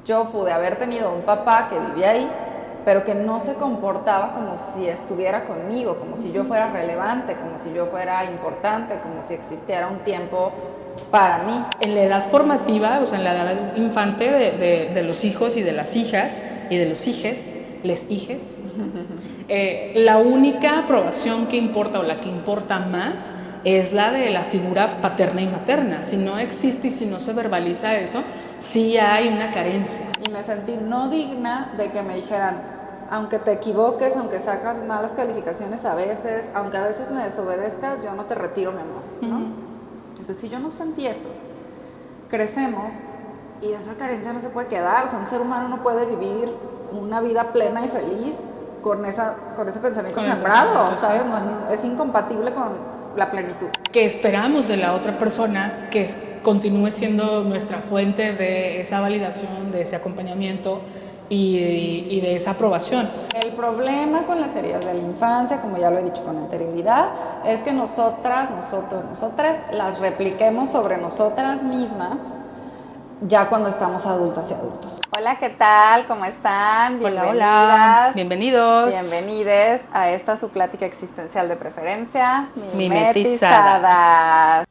yo pude haber tenido un papá que vivía ahí, pero que no se comportaba como si estuviera conmigo, como si yo fuera relevante, como si yo fuera importante, como si existiera un tiempo para mí. En la edad formativa, o sea, en la edad infante de los hijos y de las hijas y de los hijes, les hijes, la única aprobación que importa o la que importa más es la de la figura paterna y materna. Si no existe y si no se verbaliza eso, sí hay una carencia. Y me sentí no digna de que me dijeran, aunque te equivoques, aunque sacas malas calificaciones a veces, aunque a veces me desobedezcas, yo no te retiro, mi amor, ¿no? Entonces, si yo no sentí eso, crecemos y esa carencia no se puede quedar. O sea, un ser humano no puede vivir una vida plena y feliz con ese pensamiento sembrado, ¿sabes? No, es incompatible con la plenitud. Que esperamos de la otra persona que continúe siendo nuestra fuente de esa validación, de ese acompañamiento y de esa aprobación. El problema con las heridas de la infancia, como ya lo he dicho con anterioridad, es que nosotras las repliquemos sobre nosotras mismas ya cuando estamos adultas y adultos. Hola, ¿qué tal? ¿Cómo están? Bienvenidas. Hola, bienvenidos. Bienvenides a esta su plática existencial de preferencia, Mimetizadas.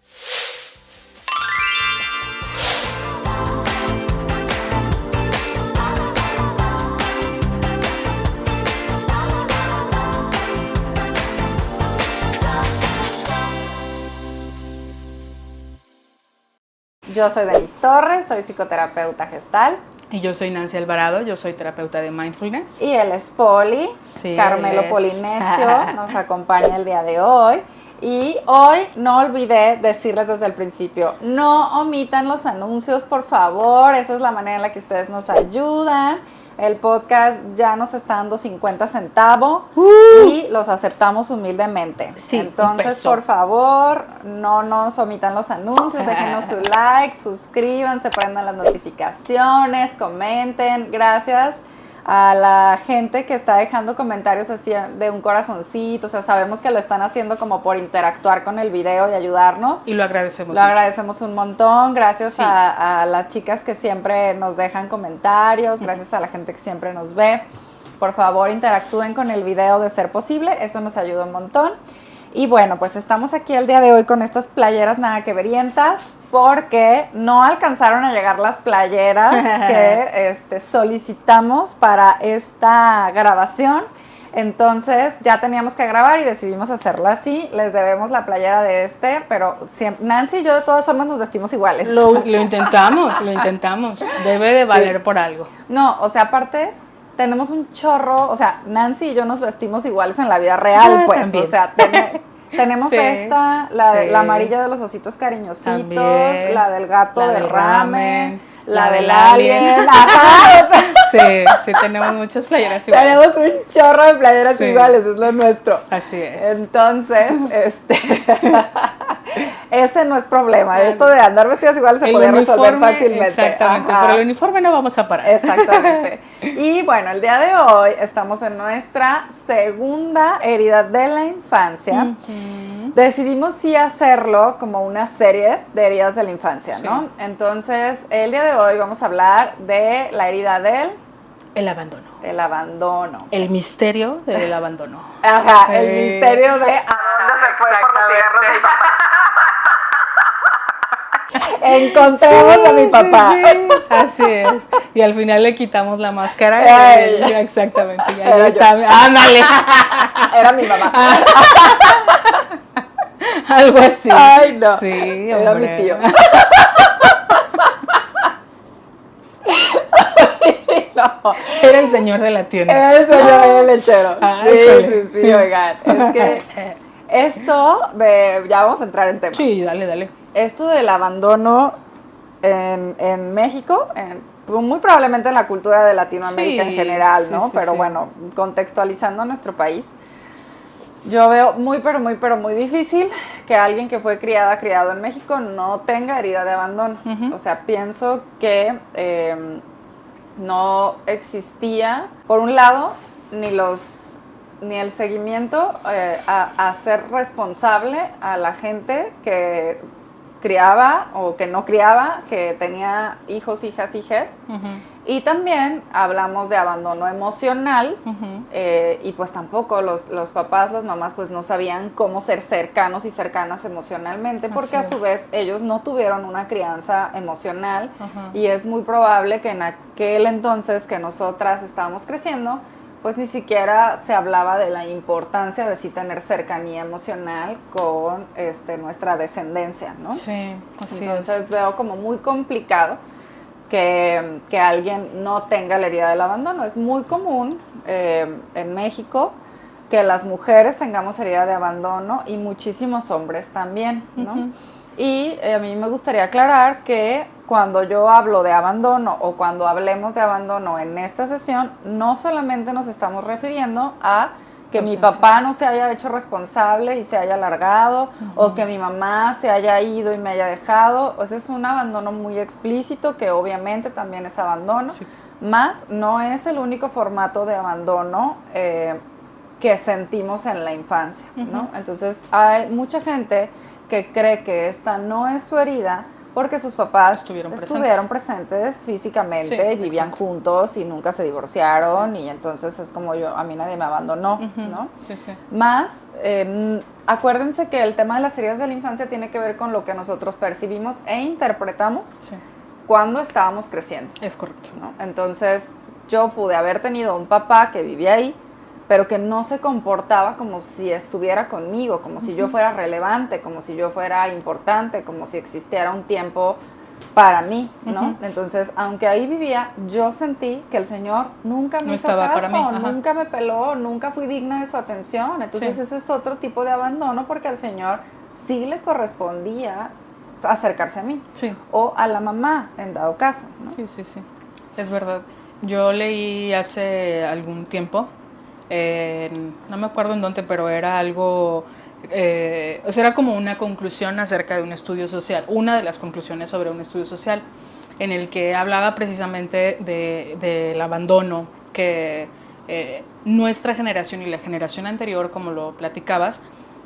Yo soy Denise Torres, soy psicoterapeuta gestal. Y yo soy Nancy Alvarado, yo soy terapeuta de mindfulness. Y él es Poli, sí, Carmelo Polinesio, nos acompaña el día de hoy. Y hoy no olvidé decirles desde el principio, no omitan los anuncios, por favor, esa es la manera en la que ustedes nos ayudan. El podcast ya nos está dando 50 centavos y los aceptamos humildemente. Sí, entonces, por favor, no nos omitan los anuncios, déjenos su like, suscríbanse, prendan las notificaciones, comenten. Gracias a la gente que está dejando comentarios así de un corazoncito, o sea, sabemos que lo están haciendo como por interactuar con el video y ayudarnos. Y lo agradecemos. Lo agradecemos un montón, gracias sí. a las chicas que siempre nos dejan comentarios, gracias a la gente que siempre nos ve. Por favor, interactúen con el video de ser posible, eso nos ayuda un montón. Y bueno, pues estamos aquí el día de hoy con estas playeras nada que verientas porque no alcanzaron a llegar las playeras que solicitamos para esta grabación. Entonces ya teníamos que grabar y decidimos hacerlo así. Les debemos la playera de pero siempre, Nancy y yo de todas formas nos vestimos iguales. Lo intentamos. Debe de valer sí. Por algo. No, o sea, aparte tenemos un chorro, o sea, Nancy y yo nos vestimos iguales en la vida real, pues, también. O sea, tenemos sí, la amarilla de los ositos cariñositos, también. La del gato del ramen, la del alien, ajá, o sea, sí, tenemos muchas playeras iguales. Tenemos un chorro de playeras iguales, es lo nuestro. Así es. Entonces, ese no es problema. Esto de andar vestidas iguales se puede resolver fácilmente. Exactamente, pero el uniforme no vamos a parar. Exactamente. Y bueno, el día de hoy estamos en nuestra segunda herida de la infancia. Decidimos sí hacerlo como una serie de heridas de la infancia, ¿no? Sí. Entonces, el día de hoy vamos a hablar de la herida del... El abandono. El abandono. El misterio del abandono. Ajá, el misterio de... ¿A dónde se fue por los cigarros de mi papá? Encontramos sí, a mi papá. Sí. Así es. Y al final le quitamos la máscara. Exactamente. Era está. ¡Ándale! Era mi mamá. Algo así. Ay, no. Sí, era mi tío. No. Era el señor de la tienda. Era el señor del lechero. Ay, sí, oigan. Es que esto ya vamos a entrar en tema. Sí, dale. Esto del abandono en México, muy probablemente en la cultura de Latinoamérica en general, ¿no? Pero bueno, contextualizando nuestro país, yo veo muy difícil que alguien que fue criado en México no tenga herida de abandono. O sea, pienso que no existía, por un lado, ni el seguimiento a ser responsable a la gente que criaba o que no criaba, que tenía hijos, hijas, hijes. Y también hablamos de abandono emocional, y pues tampoco los papás, las mamás, pues no sabían cómo ser cercanos y cercanas emocionalmente, porque a su vez ellos no tuvieron una crianza emocional, y es muy probable que en aquel entonces que nosotras estábamos creciendo, pues ni siquiera se hablaba de la importancia de sí tener cercanía emocional con nuestra descendencia, ¿no? Sí, así Entonces veo como muy complicado que alguien no tenga la herida del abandono. Es muy común en México que las mujeres tengamos herida de abandono y muchísimos hombres también, ¿no? Y a mí me gustaría aclarar que cuando yo hablo de abandono o cuando hablemos de abandono en esta sesión, no solamente nos estamos refiriendo a que mi papá no se haya hecho responsable y se haya largado, o que mi mamá se haya ido y me haya dejado. O sea, es un abandono muy explícito, que obviamente también es abandono, más no es el único formato de abandono que sentimos en la infancia, ¿no? Entonces, hay mucha gente que cree que esta no es su herida porque sus papás estuvieron presentes físicamente, vivían juntos y nunca se divorciaron, y entonces es como a mí nadie me abandonó, ¿no? Más, acuérdense que el tema de las heridas de la infancia tiene que ver con lo que nosotros percibimos e interpretamos cuando estábamos creciendo. Es correcto, ¿no? Entonces, yo pude haber tenido un papá que vivía ahí, pero que no se comportaba como si estuviera conmigo, como si yo fuera relevante, como si yo fuera importante, como si existiera un tiempo para mí, ¿no? Entonces, aunque ahí vivía, yo sentí que el Señor nunca me hizo caso, nunca me peló, nunca fui digna de su atención. Entonces, ese es otro tipo de abandono, porque al Señor sí le correspondía acercarse a mí, o a la mamá, en dado caso, ¿no? Sí, es verdad. Yo leí hace algún tiempo, no me acuerdo en dónde, pero era algo, o sea, era como una conclusión acerca de un estudio social, una de las conclusiones sobre un estudio social, en el que hablaba precisamente del abandono que nuestra generación y la generación anterior, como lo platicabas,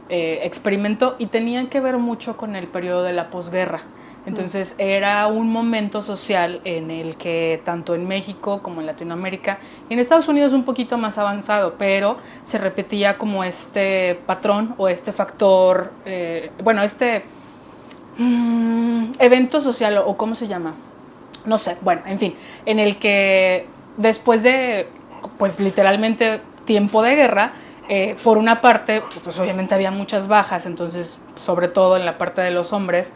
experimentó, y tenía que ver mucho con el periodo de la posguerra. Entonces era un momento social en el que tanto en México como en Latinoamérica, y en Estados Unidos un poquito más avanzado, pero se repetía como este patrón o este factor, evento social, o ¿cómo se llama? No sé, bueno, en fin, en el que después de, pues literalmente tiempo de guerra, por una parte, pues obviamente había muchas bajas, entonces sobre todo en la parte de los hombres,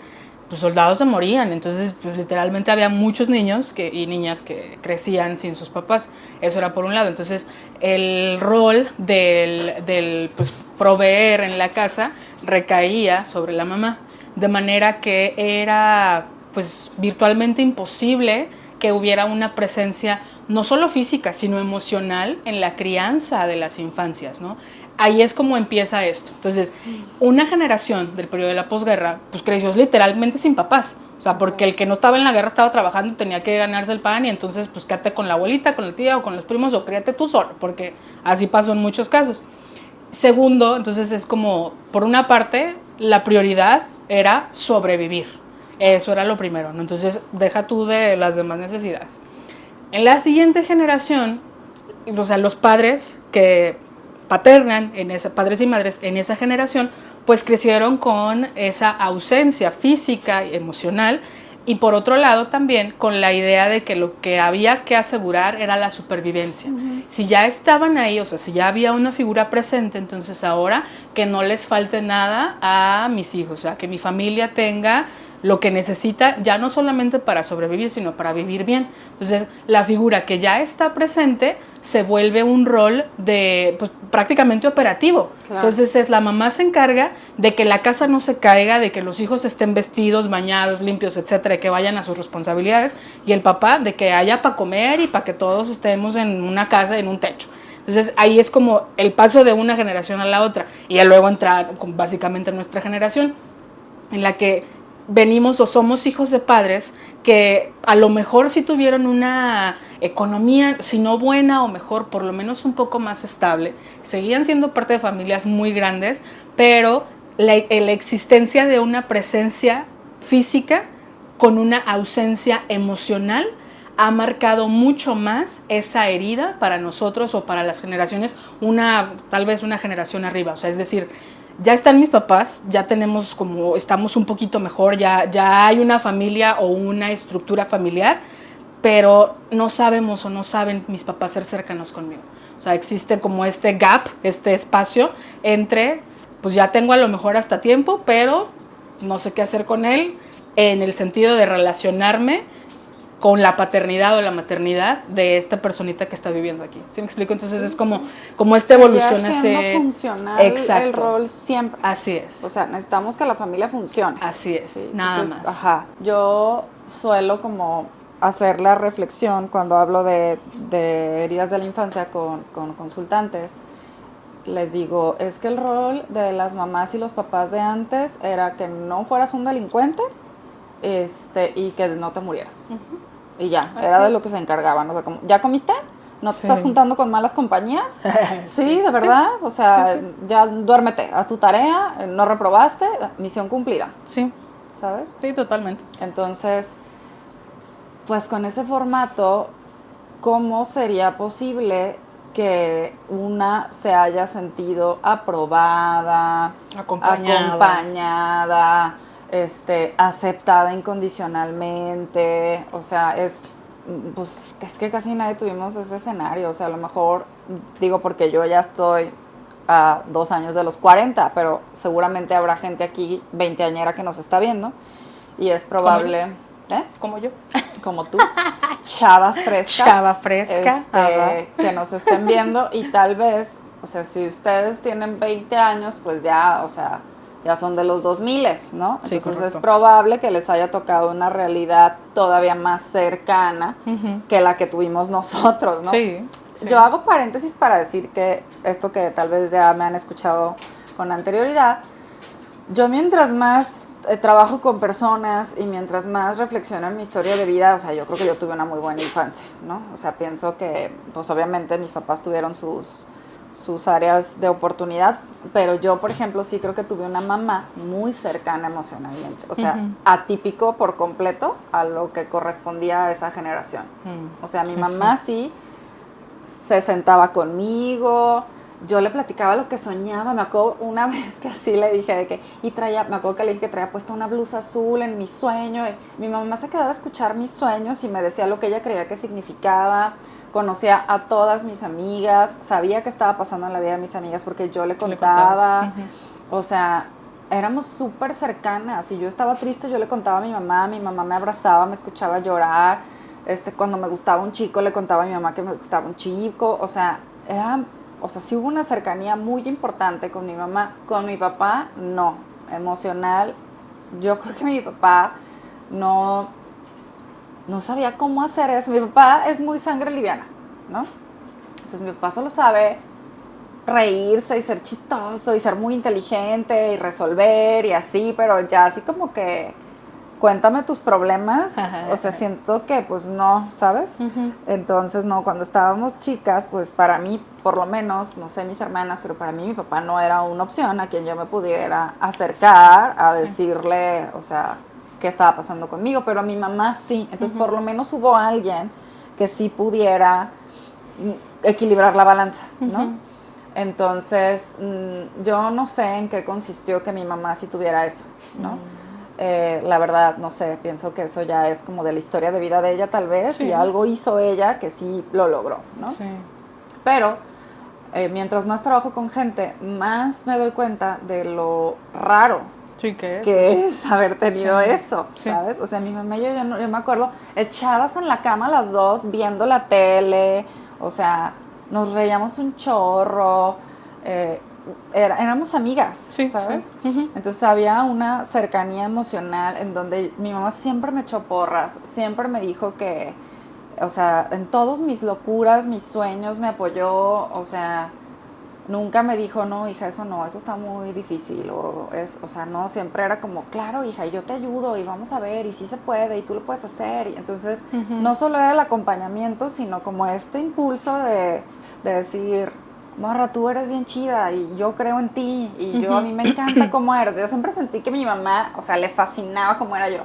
pues soldados se morían, entonces pues literalmente había muchos niños y niñas que crecían sin sus papás. Eso era por un lado. Entonces el rol del pues, proveer en la casa recaía sobre la mamá, de manera que era pues virtualmente imposible que hubiera una presencia no solo física, sino emocional en la crianza de las infancias, ¿no? Ahí es como empieza esto. Entonces, una generación del periodo de la posguerra, pues creció literalmente sin papás. O sea, porque el que no estaba en la guerra estaba trabajando, tenía que ganarse el pan, y entonces, pues quédate con la abuelita, con la tía o con los primos, o críate tú solo, porque así pasó en muchos casos. Segundo, entonces es como, por una parte, la prioridad era sobrevivir. Eso era lo primero, ¿no? Entonces, deja tú de las demás necesidades. En la siguiente generación, o sea, los padres que paternan, padres y madres en esa generación, pues crecieron con esa ausencia física y emocional, y por otro lado también con la idea de que lo que había que asegurar era la supervivencia. Si ya estaban ahí, o sea, si ya había una figura presente, entonces ahora que no les falte nada a mis hijos, o sea, que mi familia tenga lo que necesita, ya no solamente para sobrevivir, sino para vivir bien. Entonces, la figura que ya está presente se vuelve un rol de, pues, prácticamente operativo. Claro. Entonces, la mamá se encarga de que la casa no se caiga, de que los hijos estén vestidos, bañados, limpios, etcétera, que vayan a sus responsabilidades, y el papá de que haya para comer y para que todos estemos en una casa, en un techo. Entonces, ahí es como el paso de una generación a la otra, y ya luego entra básicamente nuestra generación, en la que venimos o somos hijos de padres que a lo mejor sí tuvieron una economía, si no buena o mejor, por lo menos un poco más estable. Seguían siendo parte de familias muy grandes, pero la existencia de una presencia física con una ausencia emocional ha marcado mucho más esa herida para nosotros o para las generaciones, tal vez una generación arriba. O sea, es decir, ya están mis papás, ya tenemos estamos un poquito mejor, ya hay una familia o una estructura familiar, pero no sabemos o no saben mis papás ser cercanos conmigo. O sea, existe como este gap, este espacio entre, pues ya tengo a lo mejor hasta tiempo, pero no sé qué hacer con él en el sentido de relacionarme con la paternidad o la maternidad de esta personita que está viviendo aquí. ¿Sí me explico? Entonces es como esta evolución hace funcional el rol siempre. Así es. O sea, necesitamos que la familia funcione. Así es, sí, nada entonces, más. Ajá. Yo suelo como hacer la reflexión cuando hablo de heridas de la infancia con consultantes. Les digo, es que el rol de las mamás y los papás de antes era que no fueras un delincuente y que no te murieras. Y ya, así era de lo que se encargaban. O sea, como, ¿ya comiste? ¿No te estás juntando con malas compañías? Sí, de verdad. Sí. O sea, ya duérmete, haz tu tarea, no reprobaste, misión cumplida. Sí. ¿Sabes? Sí, totalmente. Entonces, pues con ese formato, ¿cómo sería posible que una se haya sentido aprobada, acompañada, aceptada incondicionalmente? O sea, pues es que casi nadie tuvimos ese escenario. O sea, a lo mejor, digo porque yo ya estoy a 2 años de los 40, pero seguramente habrá gente aquí veinteañera que nos está viendo y es probable... Como yo. Como tú. Chavas frescas. Chava fresca. Que nos estén viendo y tal vez, o sea, si ustedes tienen 20 años, pues ya, o sea, ya son de los 2000, ¿no? Entonces es probable que les haya tocado una realidad todavía más cercana que la que tuvimos nosotros, ¿no? Sí. Yo hago paréntesis para decir que esto que tal vez ya me han escuchado con anterioridad, yo mientras más trabajo con personas y mientras más reflexiono en mi historia de vida, o sea, yo creo que yo tuve una muy buena infancia, ¿no? O sea, pienso que, pues obviamente mis papás tuvieron sus áreas de oportunidad, pero yo, por ejemplo, sí creo que tuve una mamá muy cercana emocionalmente, o sea, atípico por completo a lo que correspondía a esa generación. O sea, mi mamá sí se sentaba conmigo, yo le platicaba lo que soñaba. Me acuerdo una vez que así le dije de que, me acuerdo que le dije que traía puesta una blusa azul en mi sueño, y mi mamá se quedaba a escuchar mis sueños y me decía lo que ella creía que significaba. Conocía a todas mis amigas, sabía qué estaba pasando en la vida de mis amigas porque yo le contaba. O sea, éramos súper cercanas. Si yo estaba triste, yo le contaba a mi mamá me abrazaba, me escuchaba llorar. Cuando me gustaba un chico, le contaba a mi mamá que me gustaba un chico. O sea, sí hubo una cercanía muy importante con mi mamá. Con mi papá, no. Emocional, yo creo que mi papá no sabía cómo hacer eso. Mi papá es muy sangre liviana, ¿no? Entonces mi papá solo sabe reírse y ser chistoso y ser muy inteligente y resolver y así, pero ya así como que cuéntame tus problemas, o sea, siento que pues no, ¿sabes? Entonces no, cuando estábamos chicas, pues para mí, por lo menos, no sé mis hermanas, pero para mí mi papá no era una opción a quien yo me pudiera acercar a decirle, o sea, qué estaba pasando conmigo, pero a mi mamá sí. Entonces por lo menos hubo alguien que sí pudiera equilibrar la balanza, ¿no? Entonces yo no sé en qué consistió que mi mamá sí tuviera eso, ¿no? La verdad, no sé, pienso que eso ya es como de la historia de vida de ella tal vez, y algo hizo ella que sí lo logró, ¿no? Sí. Pero mientras más trabajo con gente, más me doy cuenta de lo raro que es haber tenido eso, ¿sabes? O sea, mi mamá y yo me acuerdo echadas en la cama las dos, viendo la tele, o sea, nos reíamos un chorro, éramos amigas, ¿sabes? Entonces había una cercanía emocional en donde mi mamá siempre me echó porras, siempre me dijo que, o sea, en todos mis locuras, mis sueños me apoyó, o sea, nunca me dijo, no, hija, eso está muy difícil, o sea, no, siempre era como, claro, hija, yo te ayudo y vamos a ver, y sí se puede, y tú lo puedes hacer, y entonces no solo era el acompañamiento, sino como este impulso de decir, morra, tú eres bien chida y yo creo en ti y a mí me encanta cómo eres. Yo siempre sentí que mi mamá, o sea, le fascinaba cómo era yo.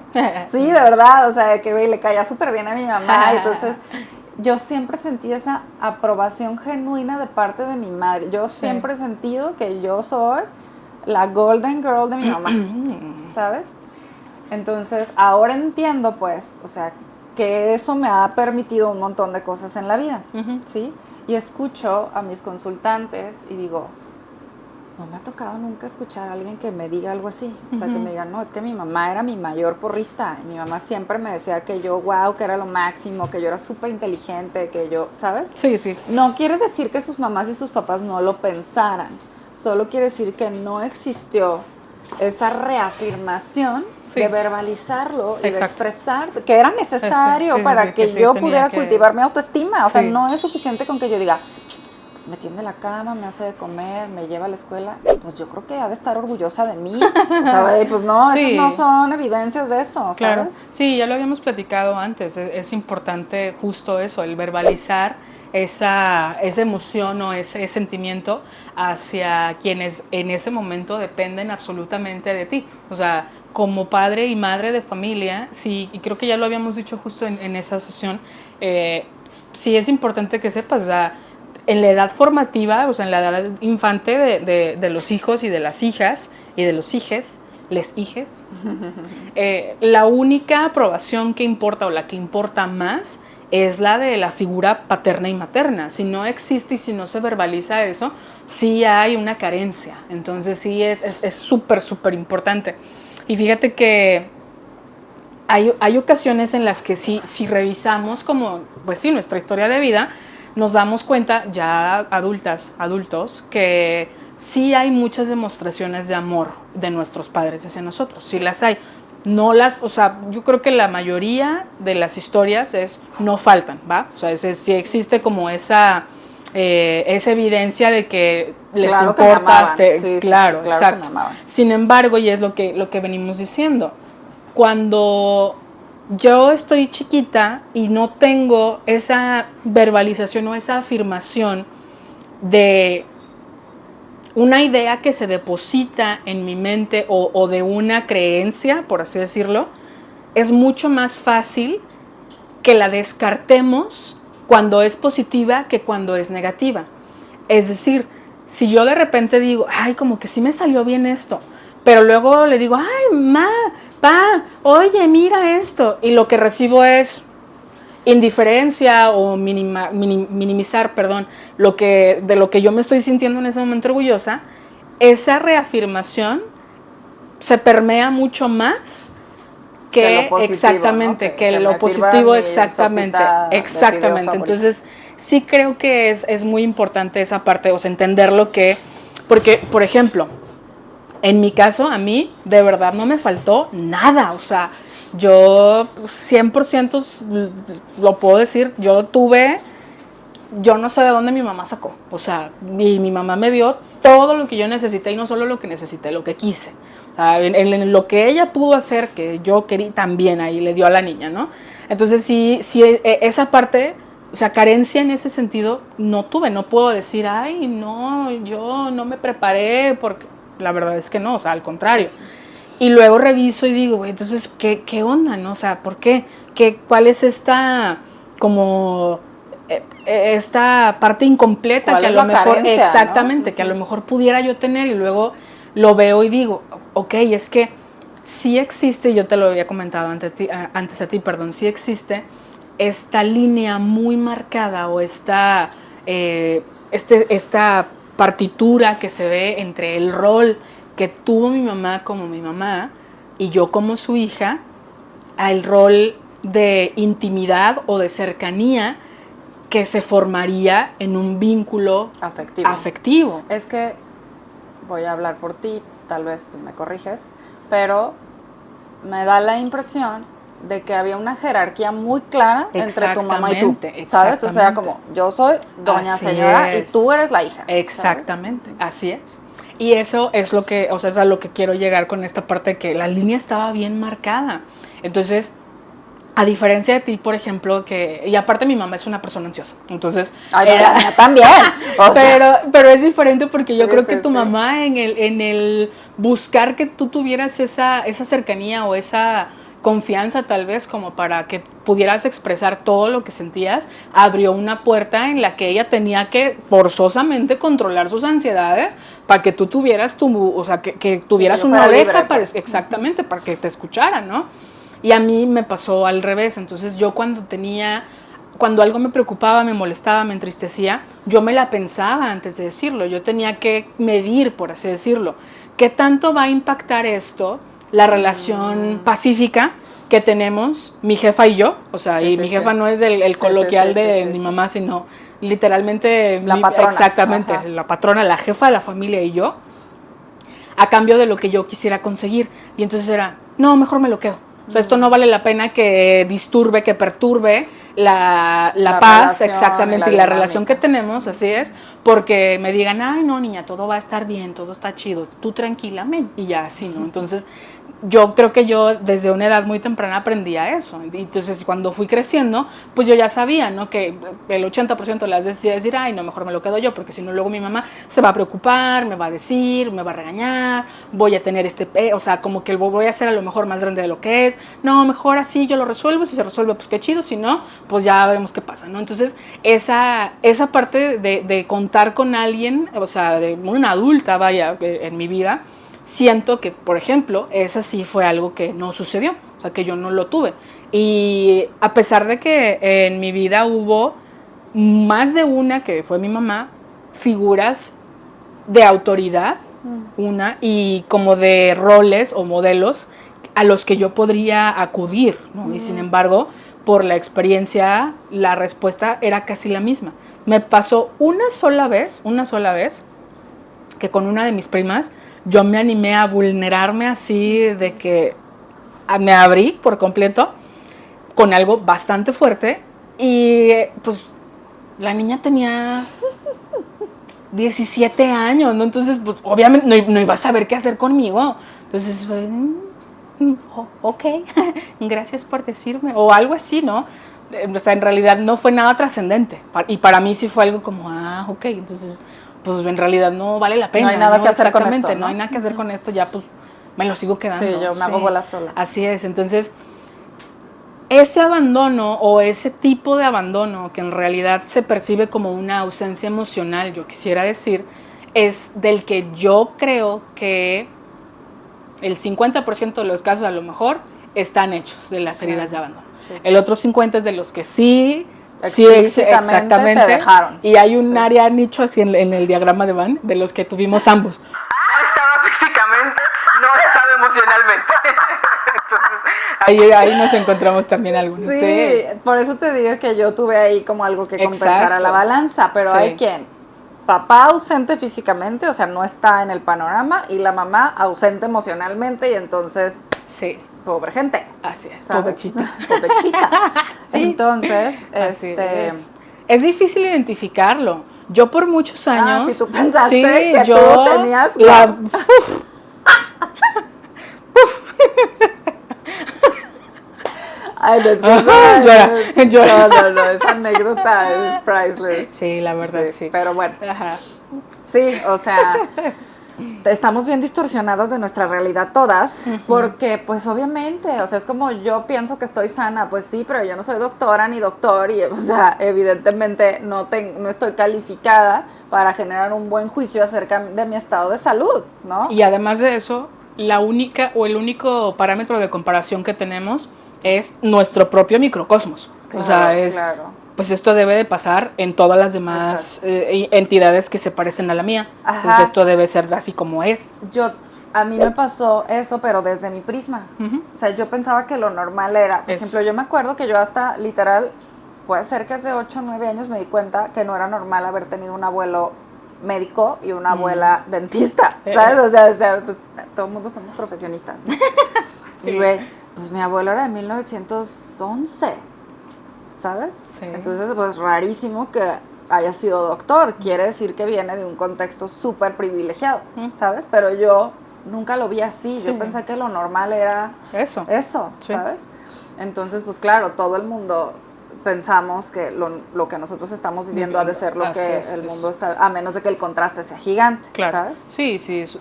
Sí, de verdad, o sea, que güey, le caía súper bien a mi mamá. Y entonces, yo siempre sentí esa aprobación genuina de parte de mi madre. Yo siempre he sentido que yo soy la golden girl de mi mamá, ¿sabes? Entonces, ahora entiendo, pues, o sea, que eso me ha permitido un montón de cosas en la vida, ¿sí? Y escucho a mis consultantes y digo, no me ha tocado nunca escuchar a alguien que me diga algo así. O sea, que me digan, no, es que mi mamá era mi mayor porrista. Y mi mamá siempre me decía que yo, wow, que era lo máximo, que yo era súper inteligente, que yo, ¿sabes? Sí, sí. No quiere decir que sus mamás y sus papás no lo pensaran. Solo quiere decir que no existió esa reafirmación de verbalizarlo y de expresar, que era necesario para que yo pudiera cultivar mi autoestima. O sea, no es suficiente con que yo diga, pues me tiende la cama, me hace de comer, me lleva a la escuela. Pues yo creo que ha de estar orgullosa de mí. O sea, pues no, esas no son evidencias de eso, ¿sabes? Claro. Sí, ya lo habíamos platicado antes. Es importante justo eso, el verbalizar esa emoción o ese sentimiento hacia quienes en ese momento dependen absolutamente de ti. O sea, como padre y madre de familia, sí, y creo que ya lo habíamos dicho justo en esa sesión, sí es importante que sepas, o sea, en la edad formativa, o sea, en la edad infante de los hijos y de las hijas y de los hijes, les hijes, la única aprobación que importa o la que importa más es la de la figura paterna y materna. Si no existe y si no se verbaliza eso, sí hay una carencia. Entonces sí es súper, súper importante. Y fíjate que hay ocasiones en las que si revisamos como, pues sí, nuestra historia de vida, nos damos cuenta, ya adultos, que sí hay muchas demostraciones de amor de nuestros padres hacia nosotros, sí las hay. No las, o sea, yo creo que la mayoría de las historias no faltan, ¿va? O sea, sí existe como esa evidencia de que les importa, claro, exacto. Sin embargo, y es lo que venimos diciendo, cuando yo estoy chiquita y no tengo esa verbalización o esa afirmación de una idea que se deposita en mi mente o de una creencia, por así decirlo, es mucho más fácil que la descartemos cuando es positiva que cuando es negativa. Es decir, si yo de repente digo, ay, como que sí me salió bien esto, pero luego le digo, ay, ma, pa, oye, mira esto, y lo que recibo es indiferencia o minimizar, perdón, de lo que yo me estoy sintiendo en ese momento orgullosa, esa reafirmación se permea mucho más que lo positivo, exactamente, ¿no? que lo positivo, exactamente. Entonces, sí creo que es muy importante esa parte, o sea, entender lo que, porque, por ejemplo, en mi caso, a mí, de verdad, no me faltó nada, o sea, yo 100% lo puedo decir, yo no sé de dónde mi mamá sacó, o sea, mi mamá me dio todo lo que yo necesité y no solo lo que necesité, lo que quise. O sea, en lo que ella pudo hacer, que yo quería, también ahí le dio a la niña, ¿no? Entonces sí, esa parte, o sea, carencia en ese sentido no tuve, no puedo decir, ay, no, yo no me preparé, porque la verdad es que no, o sea, al contrario. Sí. Y luego reviso y digo, güey, entonces, ¿qué onda, no? O sea, ¿por qué? ¿Cuál es esta, como, esta parte incompleta que a lo mejor, carencia, exactamente, ¿no? Que a lo mejor pudiera yo tener, y luego lo veo y digo, ok, es que sí existe, yo te lo había comentado antes a ti, sí existe esta línea muy marcada o esta partitura que se ve entre el rol que tuvo mi mamá como mi mamá y yo como su hija, al rol de intimidad o de cercanía que se formaría en un vínculo afectivo. Es que voy a hablar por ti, tal vez tú me corriges, pero me da la impresión de que había una jerarquía muy clara entre tu mamá y tú, ¿sabes? Entonces era como, yo soy doña así señora es. Y tú eres la hija. Exactamente, ¿sabes? Así es. Y eso es lo que, o sea, es a lo que quiero llegar con esta parte de que la línea estaba bien marcada. Entonces, A diferencia de ti, por ejemplo, y aparte mi mamá es una persona ansiosa, entonces... Ay, no, la mía también. O sea, pero es diferente porque yo sí, creo sí, que tu sí. mamá en el buscar que tú tuvieras esa cercanía o esa confianza tal vez como para que pudieras expresar todo lo que sentías, abrió una puerta en la que ella tenía que forzosamente controlar sus ansiedades para que tú tuvieras o sea, que tuvieras yo una fuera oreja libre, para, pues. exactamente, para que te escuchara, ¿no? Y a mí me pasó al revés, entonces yo cuando algo me preocupaba, me molestaba, me entristecía, yo me la pensaba antes de decirlo, yo tenía que medir, por así decirlo, qué tanto va a impactar esto la relación pacífica que tenemos mi jefa y yo, o sea, y mi jefa no es el coloquial de mi mamá, sino literalmente la patrona. Exactamente, ajá, la patrona, la jefa de la familia y yo, a cambio de lo que yo quisiera conseguir. Y entonces era, no, mejor me lo quedo. O sea, esto no vale la pena que disturbe, que perturbe la paz, exactamente, y la relación que tenemos, así es, porque me digan, ay, no, niña, todo va a estar bien, todo está chido, tú tranquila, y ya así, ¿no? Entonces, yo creo que yo desde una edad muy temprana aprendí a eso. Entonces, cuando fui creciendo, pues yo ya sabía, ¿no? Que el 80% de las veces iba a decir, ay, no, mejor me lo quedo yo, porque si no, luego mi mamá se va a preocupar, me va a decir, me va a regañar, voy a tener o sea, como que voy a ser a lo mejor más grande de lo que es. No, mejor así yo lo resuelvo, si se resuelve, pues qué chido, si no, pues ya veremos qué pasa, ¿no? Entonces, esa parte de contar con alguien, o sea, de una adulta, vaya, en mi vida, siento que, por ejemplo, esa sí fue algo que no sucedió, o sea, que yo no lo tuve. Y a pesar de que en mi vida hubo más de una, que fue mi mamá, figuras de autoridad, una, y como de roles o modelos a los que yo podría acudir, ¿no? Y sin embargo, por la experiencia, la respuesta era casi la misma. Me pasó una sola vez, que con una de mis primas, yo me animé a vulnerarme así, de que me abrí por completo con algo bastante fuerte y pues la niña tenía 17 años, ¿no? Entonces, pues obviamente no iba a saber qué hacer conmigo. Entonces fue, ok, gracias por decirme, o algo así, ¿no? O sea, en realidad no fue nada trascendente. Y para mí sí fue algo como, ok, entonces, pues en realidad no vale la pena. No hay nada que hacer con esto, ¿no? No hay nada que hacer con esto, ya pues me lo sigo quedando. Sí, yo me hago bola sola. Así es, entonces, ese abandono o ese tipo de abandono que en realidad se percibe como una ausencia emocional, yo quisiera decir, es del que yo creo que el 50% de los casos a lo mejor están hechos de las heridas de abandono. Sí. El otro 50% es de los que sí exactamente te dejaron. Y hay un área nicho así en el diagrama de Van de los que tuvimos ambos. No estaba físicamente, no estaba emocionalmente. Entonces ahí nos encontramos también algunos. Sí, por eso te digo que yo tuve ahí como algo que compensar a la balanza, pero hay quien, papá ausente físicamente, o sea, no está en el panorama, y la mamá ausente emocionalmente, y entonces, pobre gente. Así es, pobrecita. Pobrecita. Sí. Entonces, es difícil identificarlo. Yo por muchos años... si tú pensaste que tú tenías... Ay, llora. No, esa anécdota es priceless. Sí, la verdad, sí. Pero bueno. Ajá. Sí, o sea, estamos bien distorsionadas de nuestra realidad todas, porque pues obviamente, o sea, es como yo pienso que estoy sana, pues sí, pero yo no soy doctora ni doctor, y o sea, evidentemente no estoy calificada para generar un buen juicio acerca de mi estado de salud, ¿no? Y además de eso, el único parámetro de comparación que tenemos es nuestro propio microcosmos. Claro, o sea, pues esto debe de pasar en todas las demás entidades que se parecen a la mía. Ajá. Entonces esto debe ser así como es. A mí me pasó eso, pero desde mi prisma. O sea, yo pensaba que lo normal era, por ejemplo, yo me acuerdo que yo hasta literal, puede ser que hace 8 o 9 años me di cuenta que no era normal haber tenido un abuelo médico y una abuela dentista, ¿sabes? O sea, pues todo el mundo somos profesionistas, ¿no? Y güey, pues mi abuelo era de 1911, ¿sabes? Sí. Entonces, pues rarísimo que haya sido doctor. Quiere decir que viene de un contexto súper privilegiado, ¿sabes? Pero yo nunca lo vi así. Yo pensé que lo normal era eso, ¿sabes? Entonces, pues claro, todo el mundo pensamos que lo que nosotros estamos viviendo ha de ser lo que el mundo está, a menos de que el contraste sea gigante, claro. ¿sabes? Sí, eso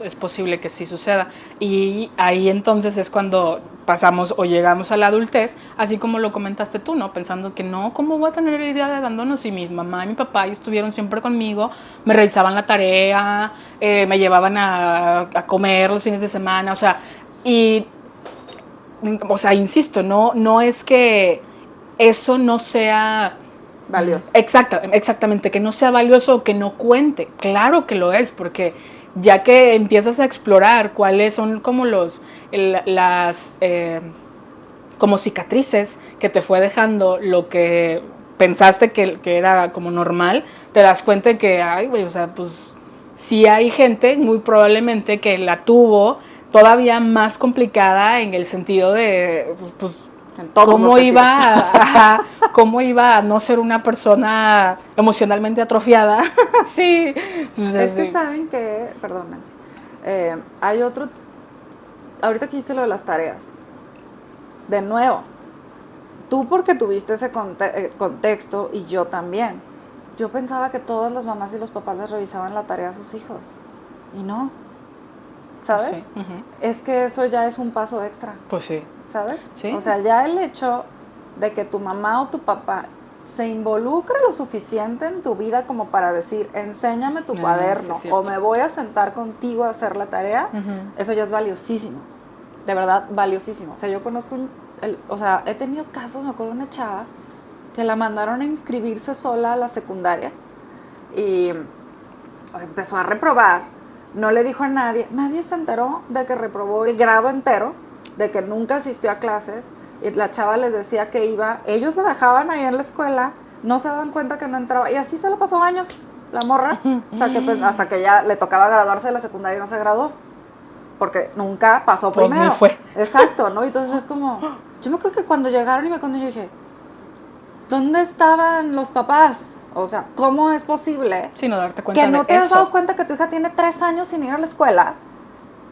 es posible que sí suceda. Y ahí entonces es cuando pasamos o llegamos a la adultez, así como lo comentaste tú, ¿no? Pensando que no, ¿cómo voy a tener idea de abandono si mi mamá y mi papá estuvieron siempre conmigo, me revisaban la tarea, me llevaban a comer los fines de semana, o sea, insisto, no es que eso no sea valioso. Exactamente, que no sea valioso o que no cuente. Claro que lo es, porque ya que empiezas a explorar cuáles son como las como cicatrices que te fue dejando lo que pensaste que era como normal, te das cuenta que, ay, güey, o sea, pues sí hay gente, muy probablemente, que la tuvo todavía más complicada en el sentido de, pues cómo iba a no ser una persona emocionalmente atrofiada. Sí. Es que saben que, perdón, Nancy, hay otro, ahorita que hiciste lo de las tareas, de nuevo, tú porque tuviste ese contexto y yo también. Yo pensaba que todas las mamás y los papás les revisaban la tarea a sus hijos y no, ¿sabes? Sí. Uh-huh. Es que eso ya es un paso extra. Pues sí. ¿Sabes? Sí. O sea, ya el hecho de que tu mamá o tu papá se involucre lo suficiente en tu vida como para decir, enséñame tu cuaderno sí, o me voy a sentar contigo a hacer la tarea, eso ya es valiosísimo. De verdad, valiosísimo. O sea, yo conozco he tenido casos, me acuerdo de una chava que la mandaron a inscribirse sola a la secundaria y empezó a reprobar, no le dijo a nadie se enteró de que reprobó el grado entero, de que nunca asistió a clases, y la chava les decía que iba, ellos la dejaban ahí en la escuela, no se daban cuenta que no entraba, y así se la pasó años, la morra, o sea, que pues, hasta que ya le tocaba graduarse de la secundaria y no se graduó, porque nunca pasó pues primero. Ni fue. Exacto, ¿no? Entonces es como, yo me acuerdo que cuando llegaron y me contaron, yo dije, ¿dónde estaban los papás? O sea, ¿cómo es posible no darte cuenta que no te has dado cuenta que tu hija tiene 3 años sin ir a la escuela?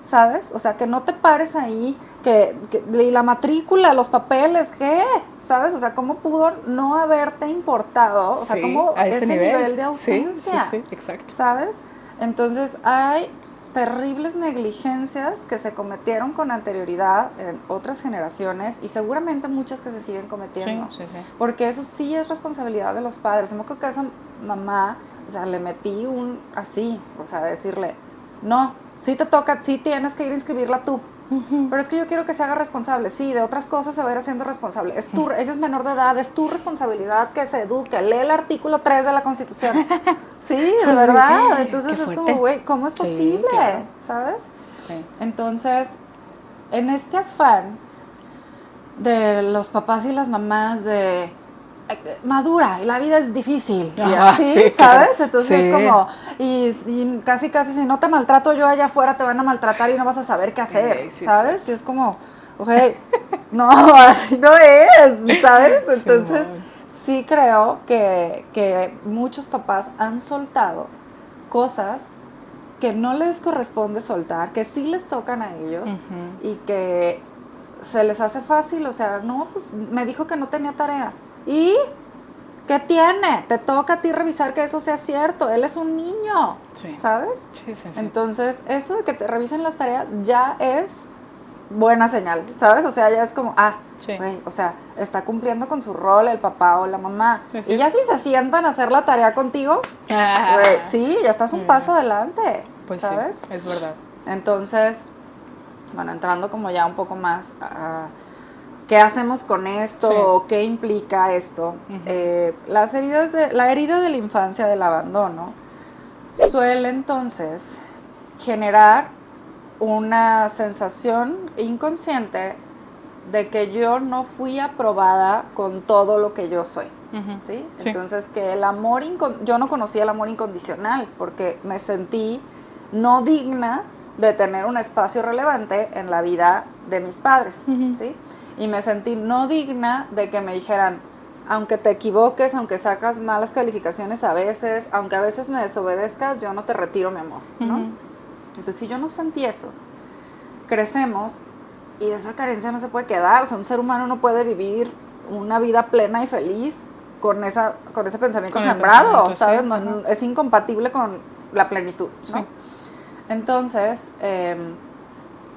¿Sabes? O sea, que no te pares ahí, y la matrícula, los papeles, ¿qué? ¿Sabes? O sea, ¿cómo pudo no haberte importado? O sea, ¿cómo ese nivel de ausencia? Sí, exacto. ¿Sabes? Entonces, hay terribles negligencias que se cometieron con anterioridad en otras generaciones y seguramente muchas que se siguen cometiendo. Sí. Porque eso sí es responsabilidad de los padres. Me acuerdo que a esa mamá, o sea, le metí o sea, decirle, no, sí te toca, sí tienes que ir a inscribirla tú. Pero es que yo quiero que se haga responsable. Sí, de otras cosas se va a ir haciendo responsable. Ella es menor de edad, es tu responsabilidad que se eduque. Lee el artículo 3 de la Constitución. Sí, de verdad. Entonces es como, güey, ¿cómo es posible? Claro. ¿Sabes? Sí. Entonces, en este afán de los papás y las mamás de madura, y la vida es difícil. Sí, ¿sabes? Claro. Entonces es como, y casi si no te maltrato yo allá afuera, te van a maltratar y no vas a saber qué hacer, ¿sabes? Y es como, no, así no es, ¿sabes? Entonces sí creo que muchos papás han soltado cosas que no les corresponde soltar, que sí les tocan a ellos y que se les hace fácil, o sea, no, pues me dijo que no tenía tarea. ¿Y qué tiene? Te toca a ti revisar que eso sea cierto. Él es un niño, ¿sabes? Sí. Entonces, eso de que te revisen las tareas ya es buena señal, ¿sabes? O sea, ya es como, güey, o sea, está cumpliendo con su rol el papá o la mamá. Sí. Y ya si se sientan a hacer la tarea contigo, güey, sí, ya estás un paso adelante, pues ¿sabes? Sí, es verdad. Entonces, bueno, entrando como ya un poco más a ¿qué hacemos con esto? ¿O qué implica esto? La herida de la infancia del abandono suele entonces generar una sensación inconsciente de que yo no fui aprobada con todo lo que yo soy. ¿Sí? Entonces, que el amor, yo no conocía el amor incondicional porque me sentí no digna de tener un espacio relevante en la vida de mis padres, ¿sí? Y me sentí no digna de que me dijeran, aunque te equivoques, aunque sacas malas calificaciones a veces, aunque a veces me desobedezcas, yo no te retiro mi amor, ¿no? Entonces, si yo no sentí eso, crecemos Y esa carencia no se puede quedar, o sea, un ser humano no puede vivir una vida plena y feliz con ese pensamiento sembrado, ¿sabes? Sí, no, es incompatible con la plenitud, ¿no? Sí. Entonces,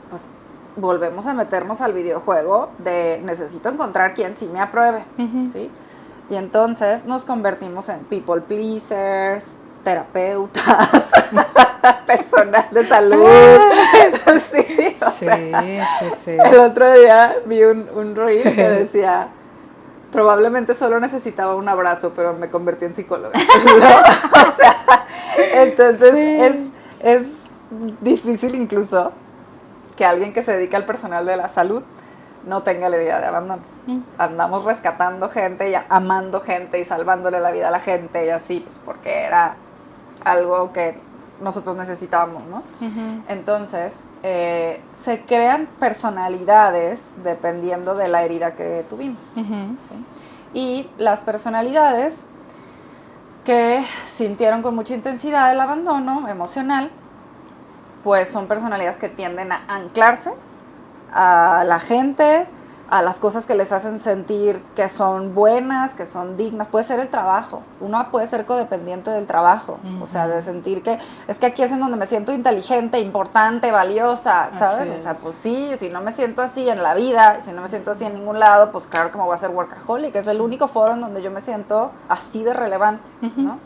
pues volvemos a meternos al videojuego de necesito encontrar quien sí me apruebe, ¿sí? Y entonces nos convertimos en people pleasers, terapeutas, personal de salud. Sí, o sea, sí. El otro día vi un reel que decía, probablemente solo necesitaba un abrazo, pero me convertí en psicóloga. ¿No? O sea, entonces es difícil incluso que alguien que se dedica al personal de la salud no tenga la herida de abandono. Andamos rescatando gente y amando gente y salvándole la vida a la gente y así, pues porque era algo que nosotros necesitábamos, ¿no? Entonces, se crean personalidades dependiendo de la herida que tuvimos. ¿Sí? Y las personalidades que sintieron con mucha intensidad el abandono emocional, pues son personalidades que tienden a anclarse a la gente, a las cosas que les hacen sentir que son buenas, que son dignas. Puede ser el trabajo. Uno puede ser codependiente del trabajo. O sea, de sentir que es que aquí es en donde me siento inteligente, importante, valiosa, ¿sabes? O sea, pues sí, si no me siento así en la vida, si no me siento así en ningún lado, pues claro que me voy a hacer workaholic. Es el único foro en donde yo me siento así de relevante, ¿no?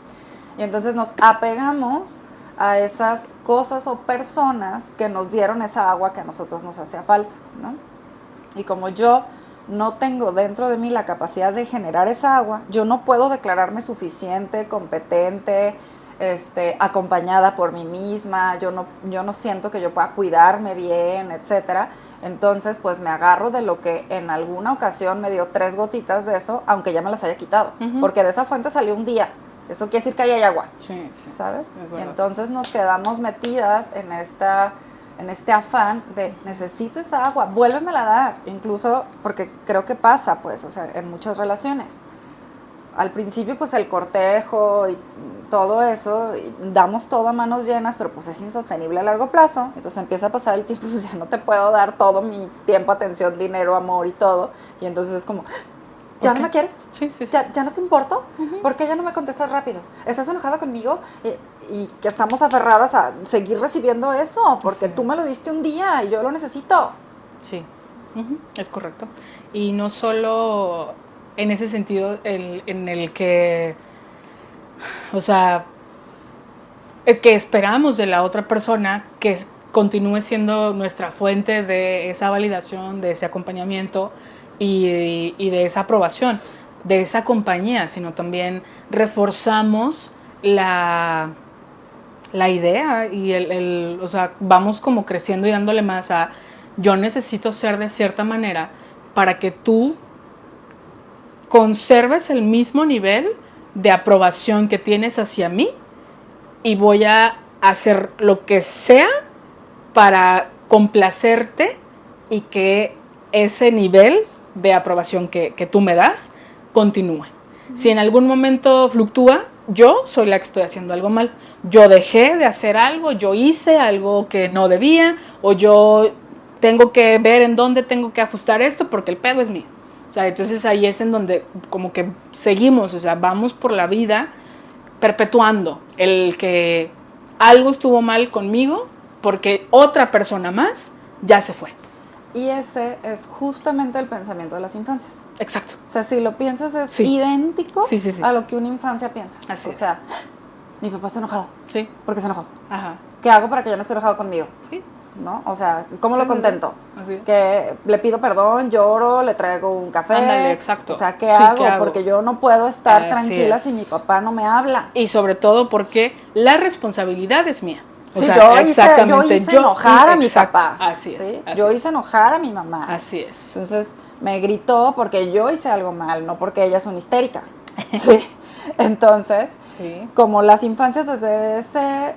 Y entonces nos apegamos a esas cosas o personas que nos dieron esa agua que a nosotros nos hacía falta, ¿no? Y como yo no tengo dentro de mí la capacidad de generar esa agua, yo no puedo declararme suficiente, competente, acompañada por mí misma, yo no siento que yo pueda cuidarme bien, etcétera. Entonces, pues me agarro de lo que en alguna ocasión me dio 3 gotitas de eso, aunque ya me las haya quitado, porque de esa fuente salió un día. Eso quiere decir que ahí hay agua, sí, ¿sabes? Y entonces nos quedamos metidas en este afán de necesito esa agua, vuélvemela a dar, incluso porque creo que pasa, pues, o sea, en muchas relaciones. Al principio, pues, el cortejo y todo eso, y damos todo a manos llenas, pero pues es insostenible a largo plazo. Entonces empieza a pasar el tiempo, pues ya no te puedo dar todo mi tiempo, atención, dinero, amor y todo. Y entonces es como, ¿ya no me quieres? Sí. ¿Ya no te importo? ¿Por qué ya no me contestas rápido? ¿Estás enojada conmigo? Y que estamos aferradas a seguir recibiendo eso, porque tú me lo diste un día y yo lo necesito. Sí, es correcto. Y no solo en ese sentido en el que, o sea, el que esperamos de la otra persona que continúe siendo nuestra fuente de esa validación, de ese acompañamiento, y de esa aprobación, de esa compañía, sino también reforzamos la idea y o sea, vamos como creciendo y dándole más a yo necesito ser de cierta manera para que tú conserves el mismo nivel de aprobación que tienes hacia mí y voy a hacer lo que sea para complacerte y que ese nivel de aprobación que tú me das continúe. Si en algún momento fluctúa, yo soy la que estoy haciendo algo mal. Yo dejé de hacer algo, yo hice algo que no debía, o yo tengo que ver en dónde tengo que ajustar esto porque el pedo es mío. O sea, entonces ahí es en donde como que seguimos, o sea, vamos por la vida perpetuando el que algo estuvo mal conmigo porque otra persona más ya se fue. Y ese es justamente el pensamiento de las infancias. Exacto. O sea, si lo piensas es idéntico a lo que una infancia piensa. Así es. O sea, mi papá está enojado. Sí. ¿Por qué se enojó? Ajá. ¿Qué hago para que ya no esté enojado conmigo? Sí. ¿No? O sea, ¿cómo lo contento? Así. Que le pido perdón, lloro, le traigo un café. Ándale, exacto. O sea, ¿qué hago? Porque yo no puedo estar tranquila si mi papá no me habla. Y sobre todo porque la responsabilidad es mía. O sea, yo hice enojar a mi papá. Así es. Yo hice enojar a mi mamá. Así es. Entonces me gritó porque yo hice algo mal, no porque ella es una histérica. Sí. Entonces, como las infancias desde ese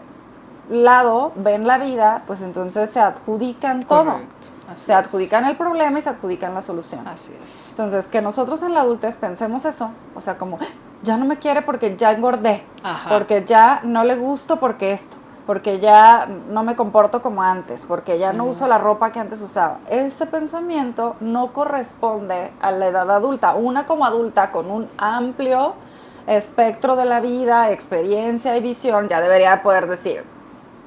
lado ven la vida, pues entonces se adjudican todo. Se adjudican el problema y se adjudican la solución. Así es. Entonces, que nosotros en la adultez pensemos eso, o sea, como ya no me quiere porque ya engordé, porque ya no le gusto porque esto, porque ya no me comporto como antes, porque ya no uso la ropa que antes usaba. Ese pensamiento no corresponde a la edad adulta. Una como adulta con un amplio espectro de la vida, experiencia y visión, ya debería poder decir,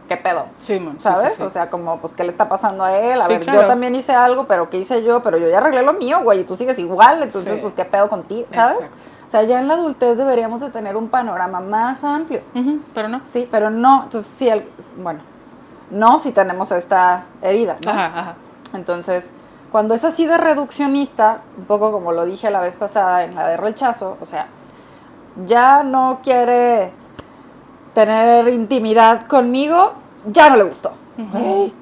¿qué pedo? Sí, ¿sabes? sí, sí. O sea, como, pues, ¿qué le está pasando a él? A Sí, ver, claro. yo también hice algo, pero ¿qué hice yo? Pero yo ya arreglé lo mío, güey, y tú sigues igual, entonces, Sí. pues, ¿qué pedo contigo? ¿Sabes? Exacto. O sea, ya en la adultez deberíamos de tener un panorama más amplio. Pero no. Sí, pero no, entonces, sí, bueno, no si tenemos esta herida, ¿no? Ajá. Entonces, cuando es así de reduccionista, un poco como lo dije la vez pasada en la de rechazo, o sea, ya no quiere tener intimidad conmigo, ya no le gustó. Hey,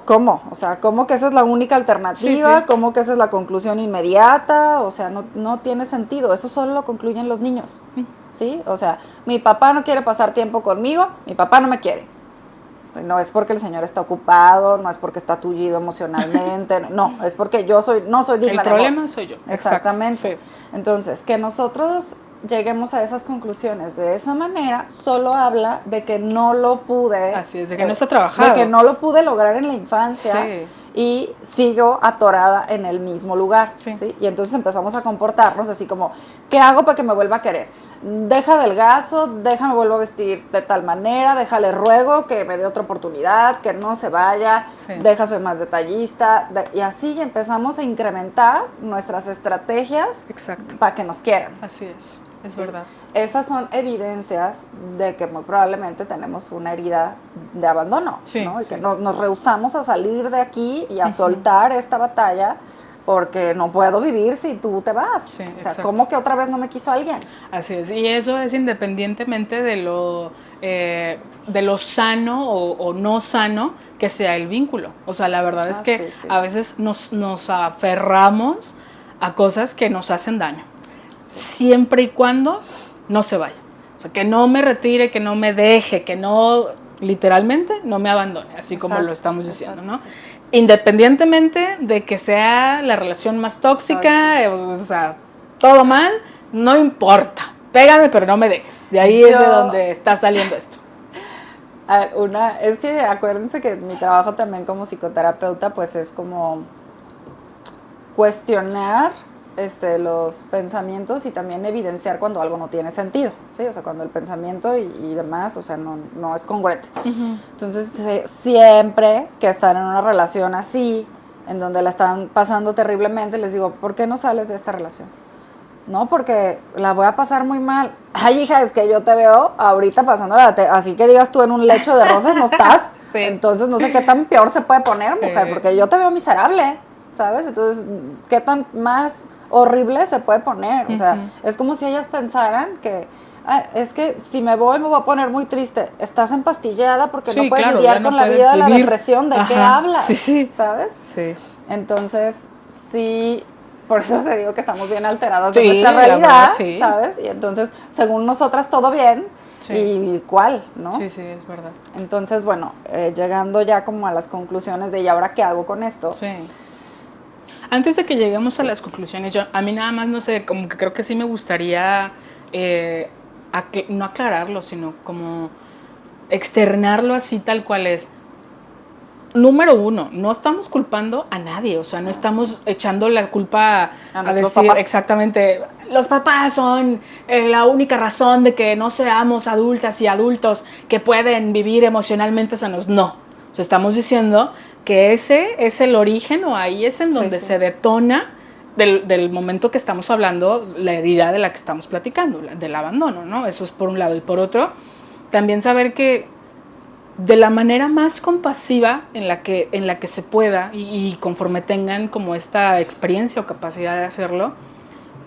¿cómo? O sea, ¿cómo que esa es la única alternativa? Sí. ¿Cómo que esa es la conclusión inmediata? O sea, no tiene sentido. Eso solo lo concluyen los niños, ¿sí? O sea, mi papá no quiere pasar tiempo conmigo, mi papá no me quiere. No es porque el señor está ocupado, no es porque está tullido emocionalmente, no, es porque yo no soy digna de amor. El problema soy yo. Exactamente. Exacto, sí. Entonces, que nosotros lleguemos a esas conclusiones de esa manera, solo habla de que no lo pude. Así es, de que no está trabajado. De que no lo pude lograr en la infancia. Sí. Y sigo atorada en el mismo lugar. Sí. ¿sí? Y entonces empezamos a comportarnos así como, ¿qué hago para que me vuelva a querer? Deja del gaso, déjame vuelvo a vestir de tal manera, déjale ruego que me dé otra oportunidad, que no se vaya, Sí. deja soy más detallista. Y así empezamos a incrementar nuestras estrategias para que nos quieran. Así es verdad. Esas son evidencias de que muy probablemente tenemos una herida de abandono, Sí, ¿no? Y sí. que nos rehusamos a salir de aquí y a soltar esta batalla porque no puedo vivir si tú te vas. Sí, o sea, exacto. ¿cómo que otra vez no me quiso alguien? Así es, y eso es independientemente de lo sano o no sano que sea el vínculo. O sea, la verdad es que sí. a veces nos aferramos a cosas que nos hacen daño, siempre y cuando no se vaya. O sea, que no me retire, que no me deje, que no, literalmente, no me abandone, así como lo estamos diciendo, ¿no? Sí. Independientemente de que sea la relación más tóxica, o sea, todo mal, no importa. Pégame, pero no me dejes. De ahí es de donde está saliendo esto. Es que acuérdense que mi trabajo también como psicoterapeuta, pues es como cuestionar los pensamientos y también evidenciar cuando algo no tiene sentido, ¿sí? O sea, cuando el pensamiento y demás, o sea, no es congruente. Entonces, siempre que están en una relación así, en donde la están pasando terriblemente, les digo, ¿por qué no sales de esta relación? No, porque la voy a pasar muy mal. Ay, hija, es que yo te veo ahorita pasándola, así que digas tú en un lecho de rosas no estás. Sí. Entonces, no sé qué tan peor se puede poner, mujer, porque yo te veo miserable, ¿sabes? Entonces, ¿qué tan más horrible se puede poner? O sea, es como si ellas pensaran que es que si me voy a poner muy triste. Estás empastillada porque no puedes lidiar con la vida de la depresión. ¿De qué hablas? Sí. ¿Sabes? Sí. entonces sí, por eso te digo que estamos bien alteradas de nuestra realidad, verdad, ¿sabes? Y entonces, según nosotras, todo bien. ¿Y cuál, no? Sí, es verdad. Entonces, bueno, llegando ya como a las conclusiones de ¿y ahora qué hago con esto? Sí. Antes de que lleguemos a las conclusiones, a mí nada más, no sé, como que creo que sí me gustaría no aclararlo, sino como externarlo así tal cual es. Número uno, no estamos culpando a nadie, o sea, no estamos echando la culpa a decir papás. Exactamente, los papás son la única razón de que no seamos adultas y adultos que pueden vivir emocionalmente sanos. No, o sea, estamos diciendo que ese es el origen o ahí es en donde se detona del momento que estamos hablando, la herida de la que estamos platicando, del abandono, ¿no? Eso es por un lado. Y por otro, también saber que de la manera más compasiva en la que se pueda y conforme tengan como esta experiencia o capacidad de hacerlo,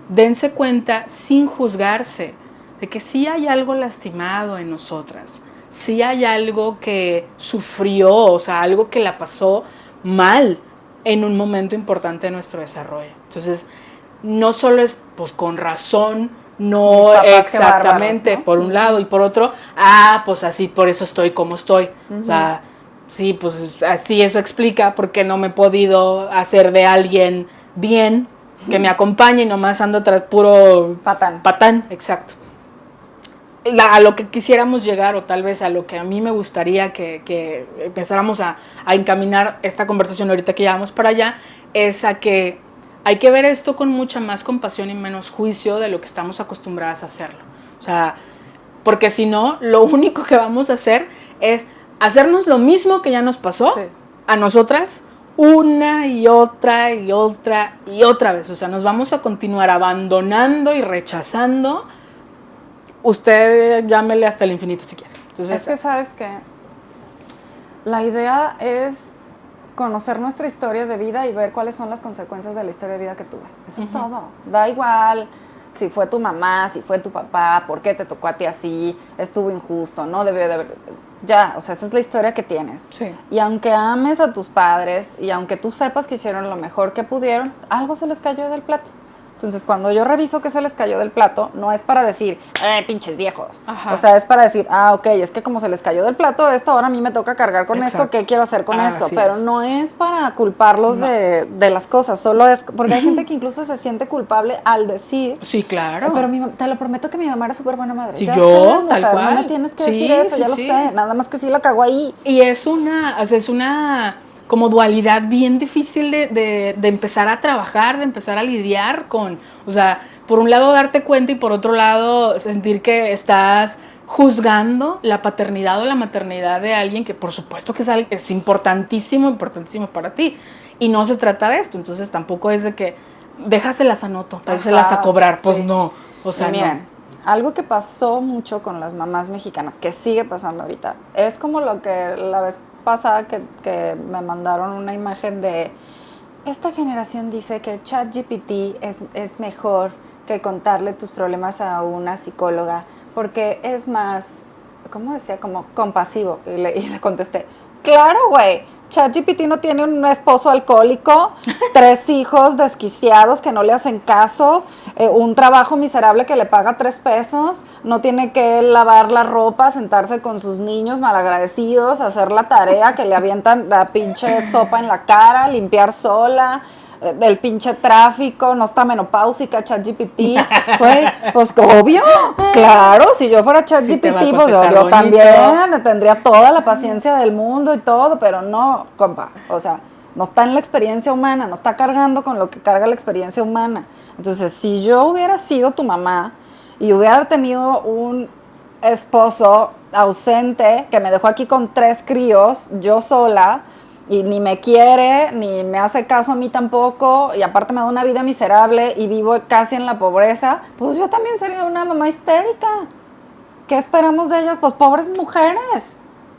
dense cuenta sin juzgarse de que sí hay algo lastimado en nosotras, sí hay algo que sufrió, o sea, algo que la pasó mal en un momento importante de nuestro desarrollo. Entonces, no solo es, pues con razón, no exactamente, bárbaros, ¿no? Por un lado, y por otro, pues así, por eso estoy como estoy. O sea, sí, pues así eso explica por qué no me he podido hacer de alguien bien, que me acompañe y nomás ando tras puro patán. Patán, exacto. a lo que quisiéramos llegar, o tal vez a lo que a mí me gustaría que empezáramos a encaminar esta conversación ahorita que ya vamos para allá, es a que hay que ver esto con mucha más compasión y menos juicio de lo que estamos acostumbradas a hacerlo. O sea, porque si no, lo único que vamos a hacer es hacernos lo mismo que ya nos pasó a nosotras una y otra y otra y otra vez. O sea, nos vamos a continuar abandonando y rechazando. Usted llámele hasta el infinito si quiere. Entonces, es que, ¿sabes qué? La idea es conocer nuestra historia de vida y ver cuáles son las consecuencias de la historia de vida que tuve. Eso es todo. Da igual si fue tu mamá, si fue tu papá, por qué te tocó a ti así, estuvo injusto, no debió de haber... Ya, o sea, esa es la historia que tienes. Sí. Y aunque ames a tus padres y aunque tú sepas que hicieron lo mejor que pudieron, algo se les cayó del plato. Entonces, cuando yo reviso que se les cayó del plato, no es para decir, pinches viejos. Ajá. O sea, es para decir, ok, es que como se les cayó del plato esto, ahora a mí me toca cargar con Exacto. esto, ¿qué quiero hacer con eso? Así Pero es. no es para culparlos de las cosas, solo es, porque hay gente que incluso se siente culpable al decir. Sí, claro. Pero te lo prometo que mi mamá era súper buena madre. Sí, ya yo, sé, mujer, tal cual. no me tienes que Sí, decir eso, sí, ya lo sí. sé, nada más que sí la cagó ahí. Y es una como dualidad bien difícil de empezar a trabajar, de empezar a lidiar con, o sea, por un lado darte cuenta y por otro lado sentir que estás juzgando la paternidad o la maternidad de alguien que por supuesto que es importantísimo para ti. Y no se trata de esto, entonces tampoco es de que déjaselas anoto, déjaselas a cobrar, pues sí. no, o sea, y miren, algo que pasó mucho con las mamás mexicanas, que sigue pasando ahorita, es como lo que la vez pasada que me mandaron una imagen de esta generación dice que ChatGPT es mejor que contarle tus problemas a una psicóloga porque es más, ¿cómo decía? Como compasivo. Y le contesté, claro, güey. ChatGPT no tiene un esposo alcohólico, 3 hijos desquiciados que no le hacen caso, un trabajo miserable que le paga 3 pesos, no tiene que lavar la ropa, sentarse con sus niños malagradecidos, hacer la tarea que le avientan la pinche sopa en la cara, limpiar sola, del pinche tráfico, no está menopáusica ChatGPT, güey, pues obvio, claro, si yo fuera ChatGPT, sí pues yo también tendría toda la paciencia del mundo y todo, pero no, compa, o sea, no está en la experiencia humana, no está cargando con lo que carga la experiencia humana. Entonces, si yo hubiera sido tu mamá y hubiera tenido un esposo ausente que me dejó aquí con 3 críos, yo sola, y ni me quiere, ni me hace caso a mí tampoco, y aparte me da una vida miserable y vivo casi en la pobreza, pues yo también sería una mamá histérica. ¿Qué esperamos de ellas? Pues pobres mujeres,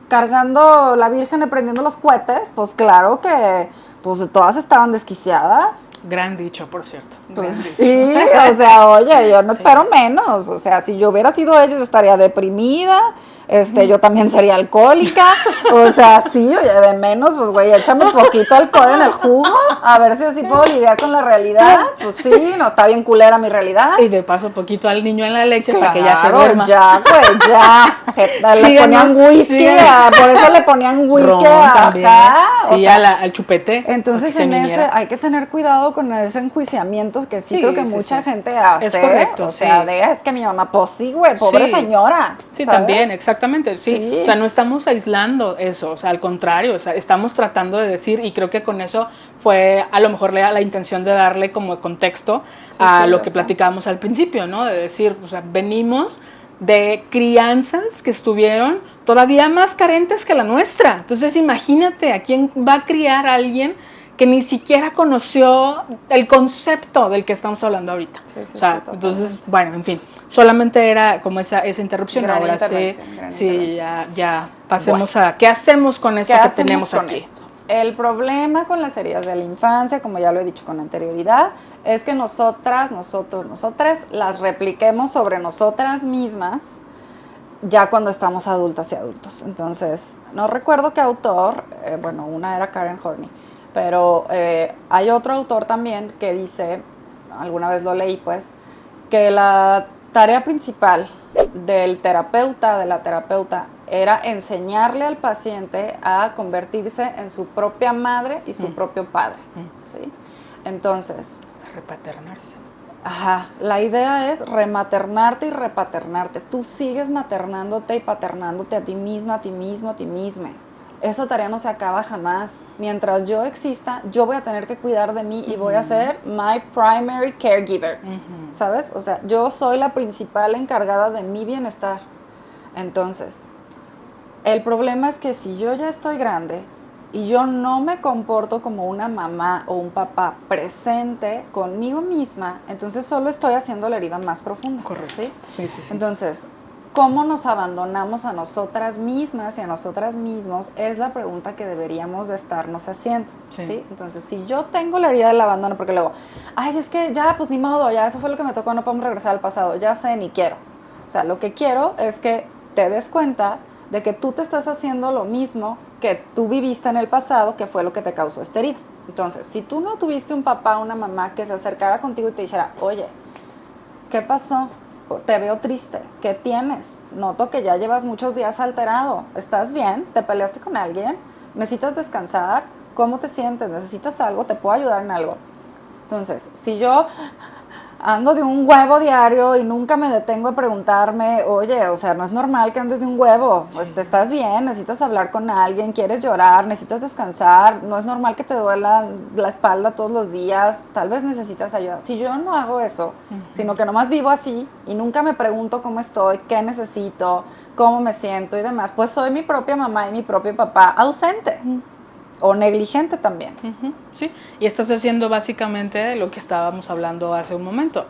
cargando la Virgen y prendiendo los cohetes, pues claro que pues todas estaban desquiciadas. Gran dicho, por cierto. Pues sí, o sea, oye, yo no espero menos, o sea, si yo hubiera sido ella, yo estaría deprimida, yo también sería alcohólica, o sea, sí, oye, de menos, pues güey, échame un poquito de alcohol en el jugo, a ver si así puedo lidiar con la realidad, pues sí, no está bien culera mi realidad. Y de paso poquito al niño en la leche, claro, para que ya se duerma. Ya, güey, ya, le ponían whisky, por eso le ponían whisky sí, al chupete. Entonces en ese hay que tener cuidado con ese enjuiciamiento que sí creo que mucha gente hace. Es correcto, o sea, es que mi mamá, pues sí, güey, pobre señora. Sí, ¿sabes? también, exactamente, sí. O sea, no estamos aislando eso, o sea, al contrario, o sea, estamos tratando de decir, y creo que con eso fue a lo mejor la intención de darle como contexto a lo que platicábamos al principio, ¿no? De decir, o sea, venimos de crianzas que estuvieron todavía más carentes que la nuestra. Entonces, imagínate a quién va a criar a alguien que ni siquiera conoció el concepto del que estamos hablando ahorita. Sí, o sea, entonces, bueno, en fin, solamente era como esa interrupción. Gran ahora sí, ya pasemos a qué hacemos con esto que tenemos aquí. El problema con las heridas de la infancia, como ya lo he dicho con anterioridad, es que nosotras las repliquemos sobre nosotras mismas ya cuando estamos adultas y adultos. Entonces, no recuerdo qué autor, una era Karen Horney, pero hay otro autor también que dice, alguna vez lo leí pues, que la tarea principal del terapeuta, de la terapeuta, era enseñarle al paciente a convertirse en su propia madre y su propio padre, ¿sí? Entonces... Repaternarse. Ajá, la idea es rematernarte y repaternarte. Tú sigues maternándote y paternándote a ti misma, a ti mismo, a ti misma. Esa tarea no se acaba jamás. Mientras yo exista, yo voy a tener que cuidar de mí y voy a ser my primary caregiver, ¿sabes? O sea, yo soy la principal encargada de mi bienestar. Entonces, el problema es que si yo ya estoy grande y yo no me comporto como una mamá o un papá presente conmigo misma, entonces solo estoy haciendo la herida más profunda. Correcto. ¿Sí? Sí, sí, sí. Entonces, ¿cómo nos abandonamos a nosotras mismas y a nosotras mismos? Es la pregunta que deberíamos de estarnos haciendo, ¿sí? Entonces, si yo tengo la herida del abandono, porque luego, ay, es que ya, pues ni modo, ya eso fue lo que me tocó, no podemos regresar al pasado, ya sé, ni quiero. O sea, lo que quiero es que te des cuenta de que tú te estás haciendo lo mismo que tú viviste en el pasado, que fue lo que te causó esta herida. Entonces, si tú no tuviste un papá o una mamá que se acercara contigo y te dijera, oye, ¿qué pasó? Te veo triste. ¿Qué tienes? Noto que ya llevas muchos días alterado. ¿Estás bien? ¿Te peleaste con alguien? ¿Necesitas descansar? ¿Cómo te sientes? ¿Necesitas algo? ¿Te puedo ayudar en algo? Entonces, si yo ando de un huevo diario y nunca me detengo a preguntarme, oye, o sea, no es normal que andes de un huevo, pues, ¿estás bien? ¿Necesitas hablar con alguien? ¿Quieres llorar? ¿Necesitas descansar? No es normal que te duela la espalda todos los días, tal vez necesitas ayuda. Si yo no hago eso, sino que nomás vivo así y nunca me pregunto cómo estoy, qué necesito, cómo me siento y demás, pues soy mi propia mamá y mi propio papá ausente. O negligente también. Sí, y estás haciendo básicamente lo que estábamos hablando hace un momento.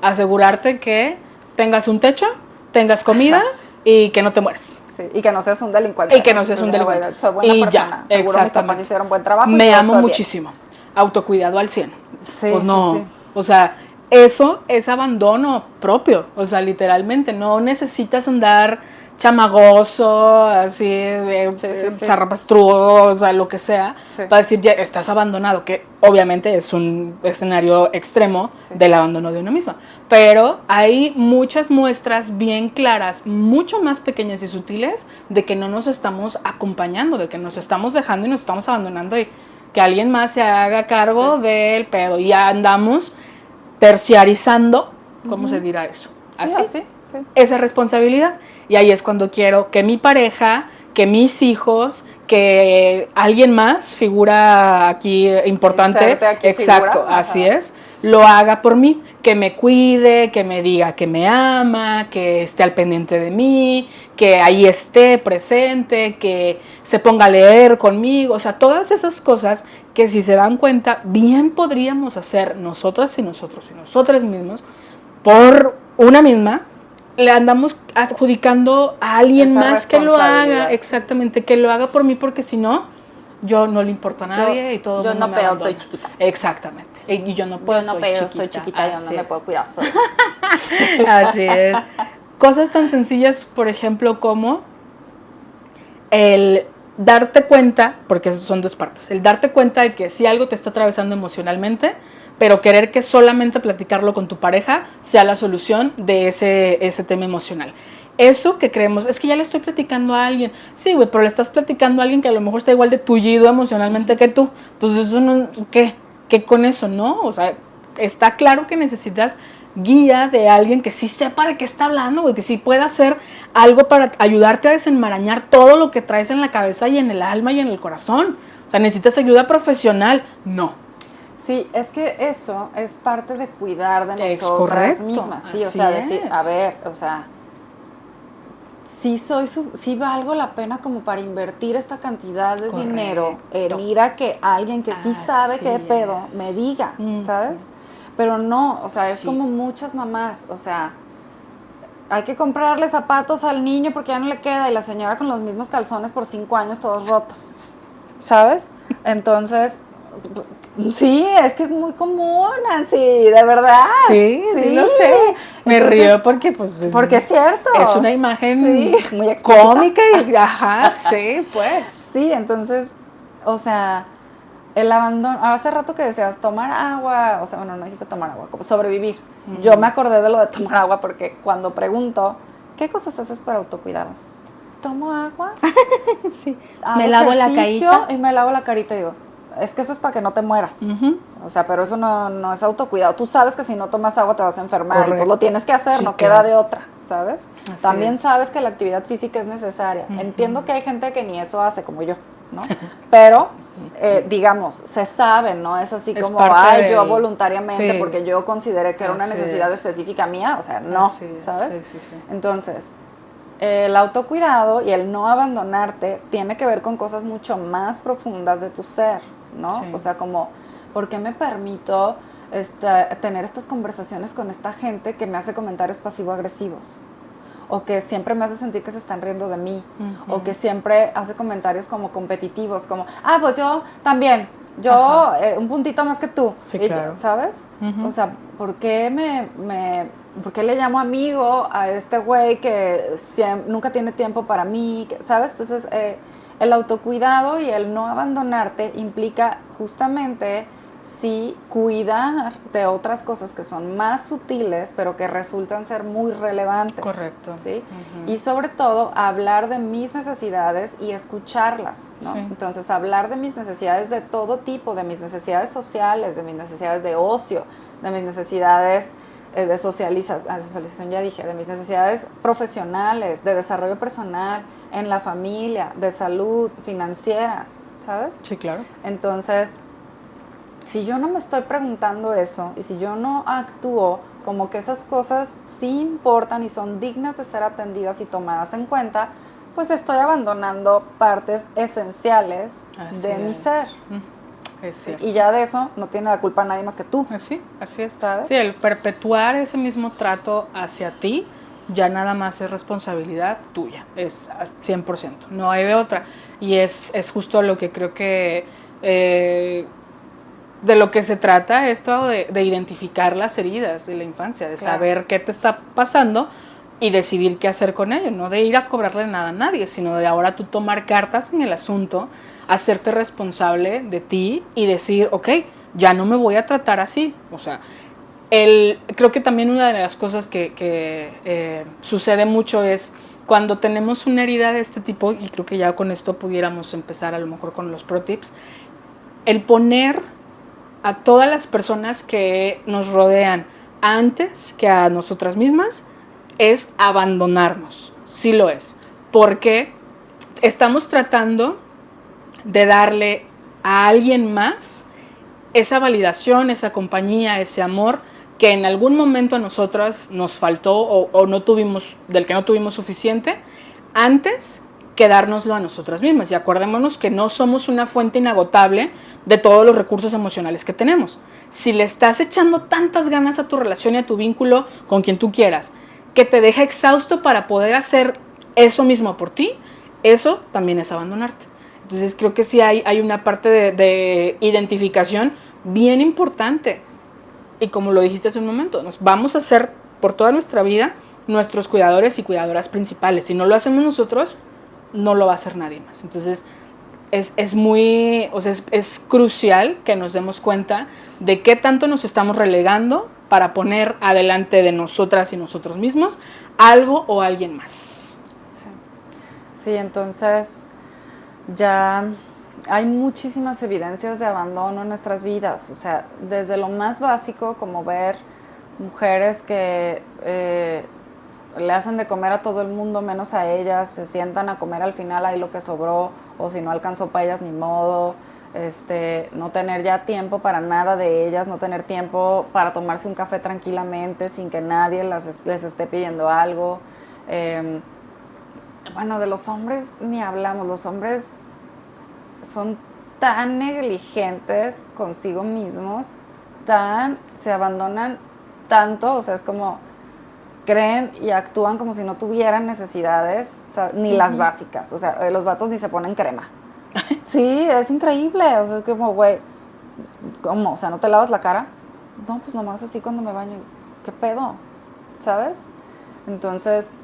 Asegurarte que tengas un techo, tengas comida y que no te mueres. Sí, y que no seas un delincuente. Y que no seas un delincuente. Soy buena persona. Ya, seguro mis papás hicieron buen trabajo. Me amo muchísimo. Autocuidado al 100. Sí, pues no, sí. O sea, eso es abandono propio. O sea, literalmente, no necesitas andar chamagoso, así, zarrapastrudo, o sea, lo que sea, para decir ya estás abandonado, que obviamente es un escenario extremo del abandono de uno misma. Pero hay muchas muestras bien claras, mucho más pequeñas y sutiles, de que no nos estamos acompañando, de que nos estamos dejando y nos estamos abandonando y que alguien más se haga cargo del pedo. Y ya andamos terciarizando, ¿cómo se dirá eso? ¿Así? Sí. Esa responsabilidad. Y ahí es cuando quiero que mi pareja, que mis hijos, que alguien más, figura aquí importante, aquí exacto, figura, así es, lo haga por mí, que me cuide, que me diga que me ama, que esté al pendiente de mí, que ahí esté presente, que se ponga a leer conmigo, o sea, todas esas cosas que si se dan cuenta, bien podríamos hacer nosotras y nosotros y nosotras mismos por una misma, le andamos adjudicando a alguien esa más que lo haga, exactamente, que lo haga por mí, porque si no, yo no le importo a nadie y todo el mundo me abandona. Estoy chiquita. Exactamente. Y yo no puedo, estoy chiquita, yo no me puedo cuidar sola. Así es. Cosas tan sencillas, por ejemplo, como el darte cuenta, porque son dos partes, el darte cuenta de que si algo te está atravesando emocionalmente, pero querer que solamente platicarlo con tu pareja sea la solución de ese tema emocional. Eso que creemos, es que ya le estoy platicando a alguien. Sí, güey, pero le estás platicando a alguien que a lo mejor está igual de tullido emocionalmente que tú. Pues eso no, ¿qué con eso, no? O sea, está claro que necesitas guía de alguien que sí sepa de qué está hablando, güey, que sí pueda hacer algo para ayudarte a desenmarañar todo lo que traes en la cabeza y en el alma y en el corazón. O sea, necesitas ayuda profesional. No. Sí, es que eso es parte de cuidar de nosotras mismas. Sí, o sea, decir, a ver, o sea, sí valgo la pena como para invertir esta cantidad de dinero en ir a que alguien que sí sabe qué pedo me diga, ¿sabes? Pero no, o sea, es como muchas mamás, o sea, hay que comprarle zapatos al niño porque ya no le queda y la señora con los mismos calzones por 5 años todos rotos, ¿sabes? Entonces, sí, es que es muy común, Nancy, de verdad. Sí, lo sé. Me río porque pues porque es cierto. Es una imagen muy cómica y ajá, sí, pues. Sí, entonces, o sea, el abandono, hace rato que decías tomar agua, o sea, bueno, no dijiste tomar agua, como sobrevivir. Yo me acordé de lo de tomar agua porque cuando pregunto, ¿qué cosas haces para autocuidado? ¿Tomo agua? Sí. Me lavo la carita. Y me lavo la carita y digo, es que eso es para que no te mueras. O sea, pero eso no es autocuidado. Tú sabes que si no tomas agua te vas a enfermar. Correcto. Y pues lo tienes que hacer, Sí, no claro. queda de otra, ¿sabes? Así También es. sabes que la actividad física es necesaria. Entiendo que hay gente que ni eso hace, como yo, ¿no? Pero, digamos, se sabe, ¿no? Es así Es como, parte yo del- voluntariamente, sí. porque yo consideré que era una Así necesidad es. específica mía. O sea, no, Así es, ¿sabes? sí. Entonces, el autocuidado y el no abandonarte tiene que ver con cosas mucho más profundas de tu ser, ¿no? Sí. O sea, como, ¿por qué me permito tener estas conversaciones con esta gente que me hace comentarios pasivo-agresivos? O que siempre me hace sentir que se están riendo de mí, o que siempre hace comentarios como competitivos, como, pues yo también, yo un puntito más que tú, Sí, y claro. ¿sabes? O sea, ¿por qué ¿por qué le llamo amigo a este güey que nunca tiene tiempo para mí? ¿Sabes? Entonces, el autocuidado y el no abandonarte implica justamente sí cuidar de otras cosas que son más sutiles, pero que resultan ser muy relevantes. Correcto. ¿Sí? Y sobre todo, hablar de mis necesidades y escucharlas, ¿no? Sí. Entonces, hablar de mis necesidades de todo tipo, de mis necesidades sociales, de mis necesidades de ocio, de mis necesidades de socialización, ya dije, de mis necesidades profesionales, de desarrollo personal, en la familia, de salud, financieras, ¿sabes? Sí, claro. Entonces, si yo no me estoy preguntando eso y si yo no actúo como que esas cosas sí importan y son dignas de ser atendidas y tomadas en cuenta, pues estoy abandonando partes esenciales de mi ser. Es cierto. Y ya de eso no tiene la culpa nadie más que tú. Sí, así es. ¿Sabes? Sí, el perpetuar ese mismo trato hacia ti ya nada más es responsabilidad tuya, es 100%, no hay de otra. Y es justo lo que creo que de lo que se trata esto de identificar las heridas de la infancia, de saber qué te está pasando y decidir qué hacer con ello, no de ir a cobrarle nada a nadie, sino de ahora tú tomar cartas en el asunto, hacerte responsable de ti y decir, ok, ya no me voy a tratar así. O sea, creo que también una de las cosas que sucede mucho es cuando tenemos una herida de este tipo, y creo que ya con esto pudiéramos empezar a lo mejor con los pro tips, el poner a todas las personas que nos rodean antes que a nosotras mismas es abandonarnos, sí lo es, porque estamos tratando de darle a alguien más esa validación, esa compañía, ese amor que en algún momento a nosotras nos faltó o no tuvimos, del que no tuvimos suficiente, antes que dárnoslo a nosotras mismas. Y acordémonos que no somos una fuente inagotable de todos los recursos emocionales que tenemos. Si le estás echando tantas ganas a tu relación y a tu vínculo con quien tú quieras, que te deja exhausto para poder hacer eso mismo por ti, eso también es abandonarte. Entonces creo que sí hay una parte de identificación bien importante. Y como lo dijiste hace un momento, nos vamos a hacer por toda nuestra vida nuestros cuidadores y cuidadoras principales. Si no lo hacemos nosotros, no lo va a hacer nadie más. Entonces es muy, o sea, es crucial que nos demos cuenta de qué tanto nos estamos relegando para poner adelante de nosotras y nosotros mismos algo o alguien más. Sí, entonces ya hay muchísimas evidencias de abandono en nuestras vidas, o sea, desde lo más básico como ver mujeres que le hacen de comer a todo el mundo menos a ellas, se sientan a comer al final ahí lo que sobró, o si no alcanzó para ellas ni modo, no tener ya tiempo para nada de ellas, no tener tiempo para tomarse un café tranquilamente sin que nadie les esté pidiendo algo. Bueno, de los hombres ni hablamos, los hombres son tan negligentes consigo mismos, se abandonan tanto, o sea, es como creen y actúan como si no tuvieran necesidades, o sea, ni las básicas, o sea, los vatos ni se ponen crema. Sí, es increíble, o sea, es como, güey, ¿cómo? O sea, ¿no te lavas la cara? No, pues nomás así cuando me baño, ¿qué pedo? ¿Sabes? Entonces,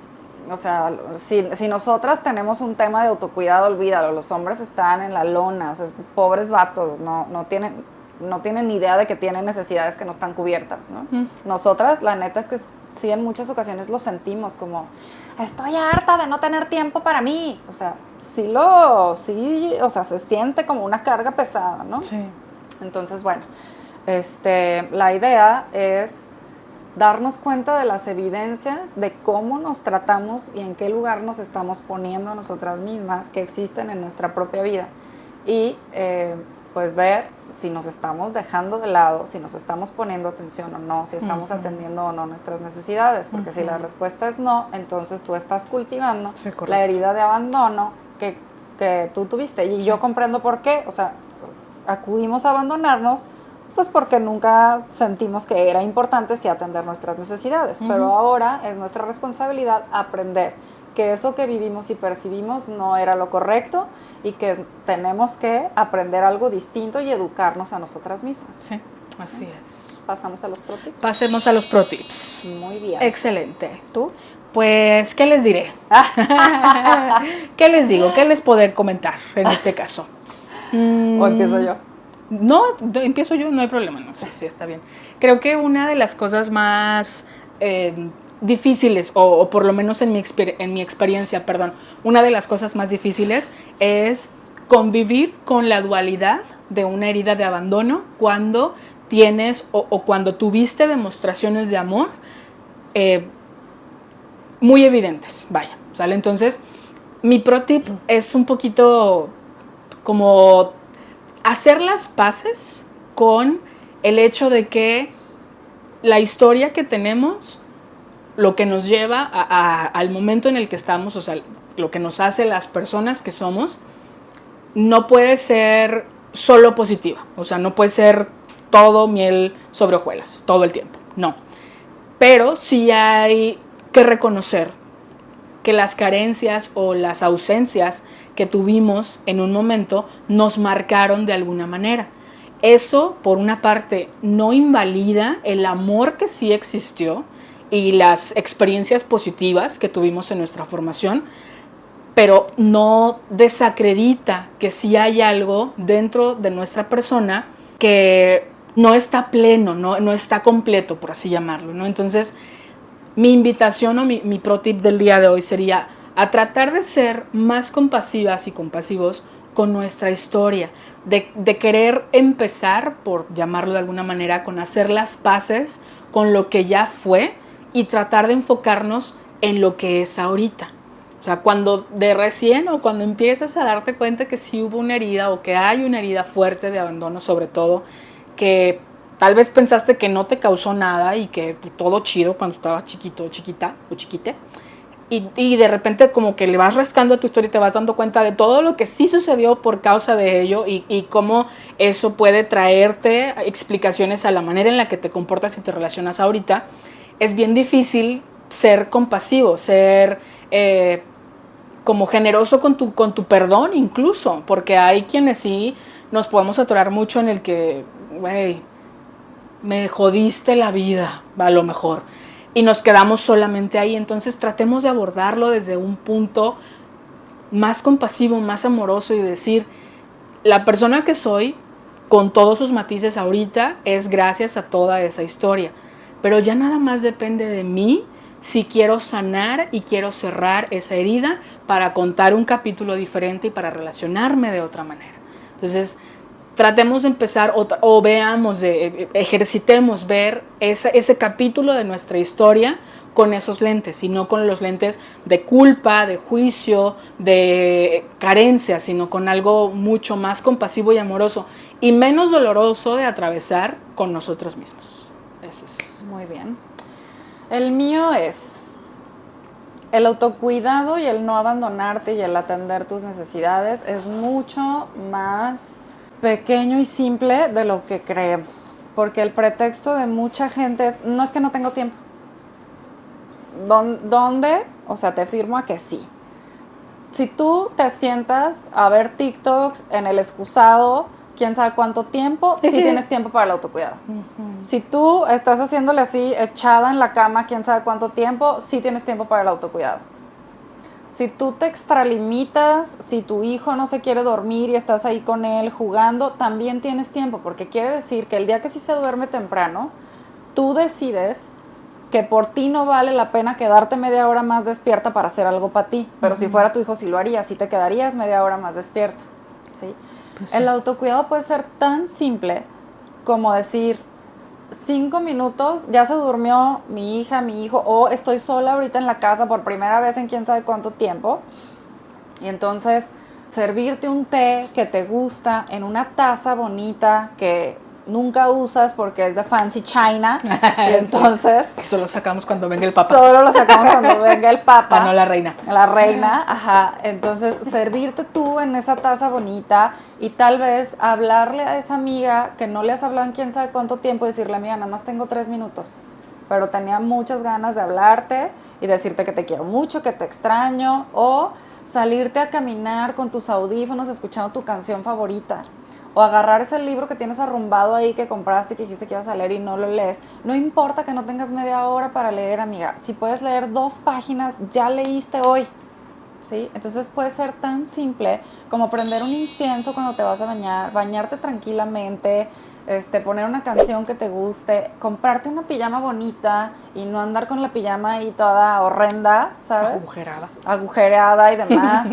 o sea, si nosotras tenemos un tema de autocuidado, olvídalo, los hombres están en la lona, o sea, pobres vatos, no tienen no tienen ni idea de que tienen necesidades que no están cubiertas, ¿no? Nosotras, la neta es que sí, en muchas ocasiones lo sentimos como, estoy harta de no tener tiempo para mí. O sea, se siente como una carga pesada, ¿no? Sí. Entonces, bueno, la idea es darnos cuenta de las evidencias de cómo nos tratamos y en qué lugar nos estamos poniendo a nosotras mismas que existen en nuestra propia vida. Y pues ver si nos estamos dejando de lado, si nos estamos poniendo atención o no, si estamos atendiendo o no nuestras necesidades, porque si la respuesta es no, entonces tú estás cultivando la herida de abandono que tú tuviste. Y yo comprendo por qué, o sea, acudimos a abandonarnos pues porque nunca sentimos que era importante sí atender nuestras necesidades, pero ahora es nuestra responsabilidad aprender que eso que vivimos y percibimos no era lo correcto y que tenemos que aprender algo distinto y educarnos a nosotras mismas. Sí, así es. ¿Pasamos a los pro tips? Pasemos a los pro tips. Muy bien. Excelente. ¿Tú? Pues, ¿qué les diré? ¿Qué les digo? ¿Qué les poder comentar en este caso? ¿O empiezo yo? No, empiezo yo, no hay problema, no sé si está bien. Creo que una de las cosas más difíciles, o por lo menos en mi experiencia, una de las cosas más difíciles es convivir con la dualidad de una herida de abandono cuando tienes o cuando tuviste demostraciones de amor muy evidentes, vaya, ¿sale? Entonces, mi pro tip es un poquito como hacer las paces con el hecho de que la historia que tenemos, lo que nos lleva al momento en el que estamos, o sea, lo que nos hace las personas que somos, no puede ser solo positiva. O sea, no puede ser todo miel sobre hojuelas, todo el tiempo, no. Pero sí hay que reconocer que las carencias o las ausencias que tuvimos en un momento nos marcaron de alguna manera. Eso, por una parte, no invalida el amor que sí existió y las experiencias positivas que tuvimos en nuestra formación, pero no desacredita que sí hay algo dentro de nuestra persona que no está pleno, no está completo, por así llamarlo, ¿no? Entonces, mi invitación o mi pro tip del día de hoy sería a tratar de ser más compasivas y compasivos con nuestra historia, de querer empezar, por llamarlo de alguna manera, con hacer las paces con lo que ya fue y tratar de enfocarnos en lo que es ahorita. O sea, cuando de recién o cuando empiezas a darte cuenta que sí hubo una herida o que hay una herida fuerte de abandono, sobre todo, que tal vez pensaste que no te causó nada y que todo chido cuando estabas chiquito, chiquita o chiquite. Y de repente como que le vas rascando a tu historia y te vas dando cuenta de todo lo que sí sucedió por causa de ello y cómo eso puede traerte explicaciones a la manera en la que te comportas y te relacionas ahorita. Es bien difícil ser compasivo, ser como generoso con tu perdón incluso, porque hay quienes sí nos podemos atorar mucho en el que, güey, me jodiste la vida, a lo mejor, y nos quedamos solamente ahí. Entonces tratemos de abordarlo desde un punto más compasivo, más amoroso y decir, la persona que soy, con todos sus matices ahorita, es gracias a toda esa historia, pero ya nada más depende de mí si quiero sanar y quiero cerrar esa herida para contar un capítulo diferente y para relacionarme de otra manera. Entonces, tratemos de empezar o veamos, ejercitemos ver ese capítulo de nuestra historia con esos lentes y no con los lentes de culpa, de juicio, de carencia, sino con algo mucho más compasivo y amoroso y menos doloroso de atravesar con nosotros mismos. Eso es. Muy bien. El mío es el autocuidado y el no abandonarte y el atender tus necesidades es mucho más pequeño y simple de lo que creemos, porque el pretexto de mucha gente es, no es que no tengo tiempo. ¿Dónde? O sea, te firmo a que sí. Si tú te sientas a ver TikToks en el excusado, quién sabe cuánto tiempo, sí tienes tiempo para el autocuidado. Si tú estás haciéndole así, echada en la cama, quién sabe cuánto tiempo, sí tienes tiempo para el autocuidado. Si tú te extralimitas, si tu hijo no se quiere dormir y estás ahí con él jugando, también tienes tiempo, porque quiere decir que el día que sí se duerme temprano, tú decides que por ti no vale la pena quedarte media hora más despierta para hacer algo para ti, pero si fuera tu hijo sí lo harías, sí te quedarías media hora más despierta, ¿sí? Pues sí. El autocuidado puede ser tan simple como decir, 5 minutos, ya se durmió mi hija, mi hijo, o estoy sola ahorita en la casa por primera vez en quién sabe cuánto tiempo, y entonces servirte un té que te gusta en una taza bonita que nunca usas porque es de fancy china, y entonces... Eso lo sacamos cuando venga el papá. Solo lo sacamos cuando venga el papá. No, la reina. La reina, ajá. Entonces, servirte tú en esa taza bonita y tal vez hablarle a esa amiga que no le has hablado en quién sabe cuánto tiempo, decirle, amiga, nada más tengo 3 minutos, pero tenía muchas ganas de hablarte y decirte que te quiero mucho, que te extraño, o salirte a caminar con tus audífonos escuchando tu canción favorita. O agarrar ese libro que tienes arrumbado ahí que compraste y que dijiste que ibas a leer y no lo lees. No importa que no tengas media hora para leer, amiga. Si puedes leer 2 páginas, ya leíste hoy, ¿sí? Entonces puede ser tan simple como prender un incienso cuando te vas a bañar, bañarte tranquilamente, poner una canción que te guste, comprarte una pijama bonita y no andar con la pijama ahí toda horrenda, ¿sabes? Agujereada y demás.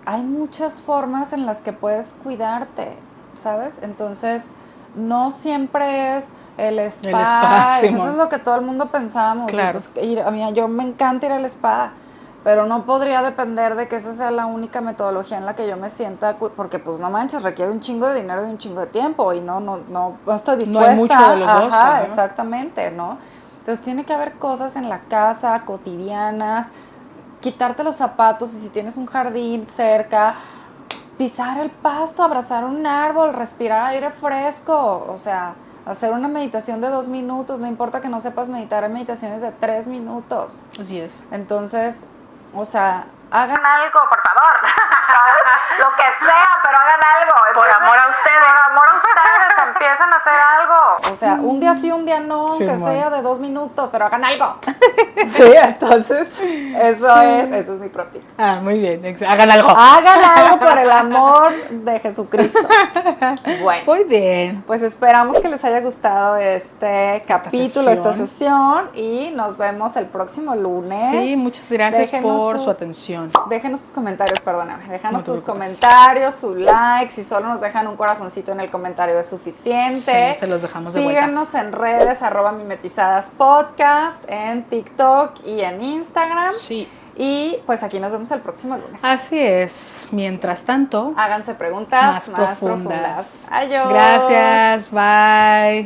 Hay muchas formas en las que puedes cuidarte, ¿sabes? Entonces, no siempre es el spa. Eso es lo que todo el mundo pensamos. Claro. Y pues, yo me encanta ir al spa, pero no podría depender de que esa sea la única metodología en la que yo me sienta, porque pues no manches, requiere un chingo de dinero y un chingo de tiempo y no estoy dispuesta. No hay mucho de los dos. Ajá, exactamente, ¿no? Entonces tiene que haber cosas en la casa, cotidianas, quitarte los zapatos y si tienes un jardín cerca, pisar el pasto, abrazar un árbol, respirar aire fresco, o sea, hacer una meditación de 2 minutos, no importa que no sepas meditar, hay meditaciones de 3 minutos. Así es. Entonces, o sea, hagan algo, por favor, ¿sabes? Lo que sea, pero hagan algo. Por amor a ustedes. Por amor a ustedes, empiezan a hacer algo. O sea, un día sí, un día no, aunque sea de 2 minutos, pero hagan algo. Sí, entonces, eso es mi pro tip. Muy bien, hagan algo. Hagan algo por el amor de Jesucristo. Bueno. Muy bien. Pues esperamos que les haya gustado este capítulo, esta sesión, y nos vemos el próximo lunes. Sí, muchas gracias por su atención. Déjenos sus comentarios, perdóname. Déjanos sus comentarios, su like. Si solo nos dejan un corazoncito en el comentario es suficiente. Sí, se los dejamos de vuelta. Síganos en redes, @mimetizadas_podcast, en TikTok y en Instagram. Sí. Y pues aquí nos vemos el próximo lunes. Así es. Mientras tanto, háganse preguntas más profundas. Adiós. Gracias. Bye.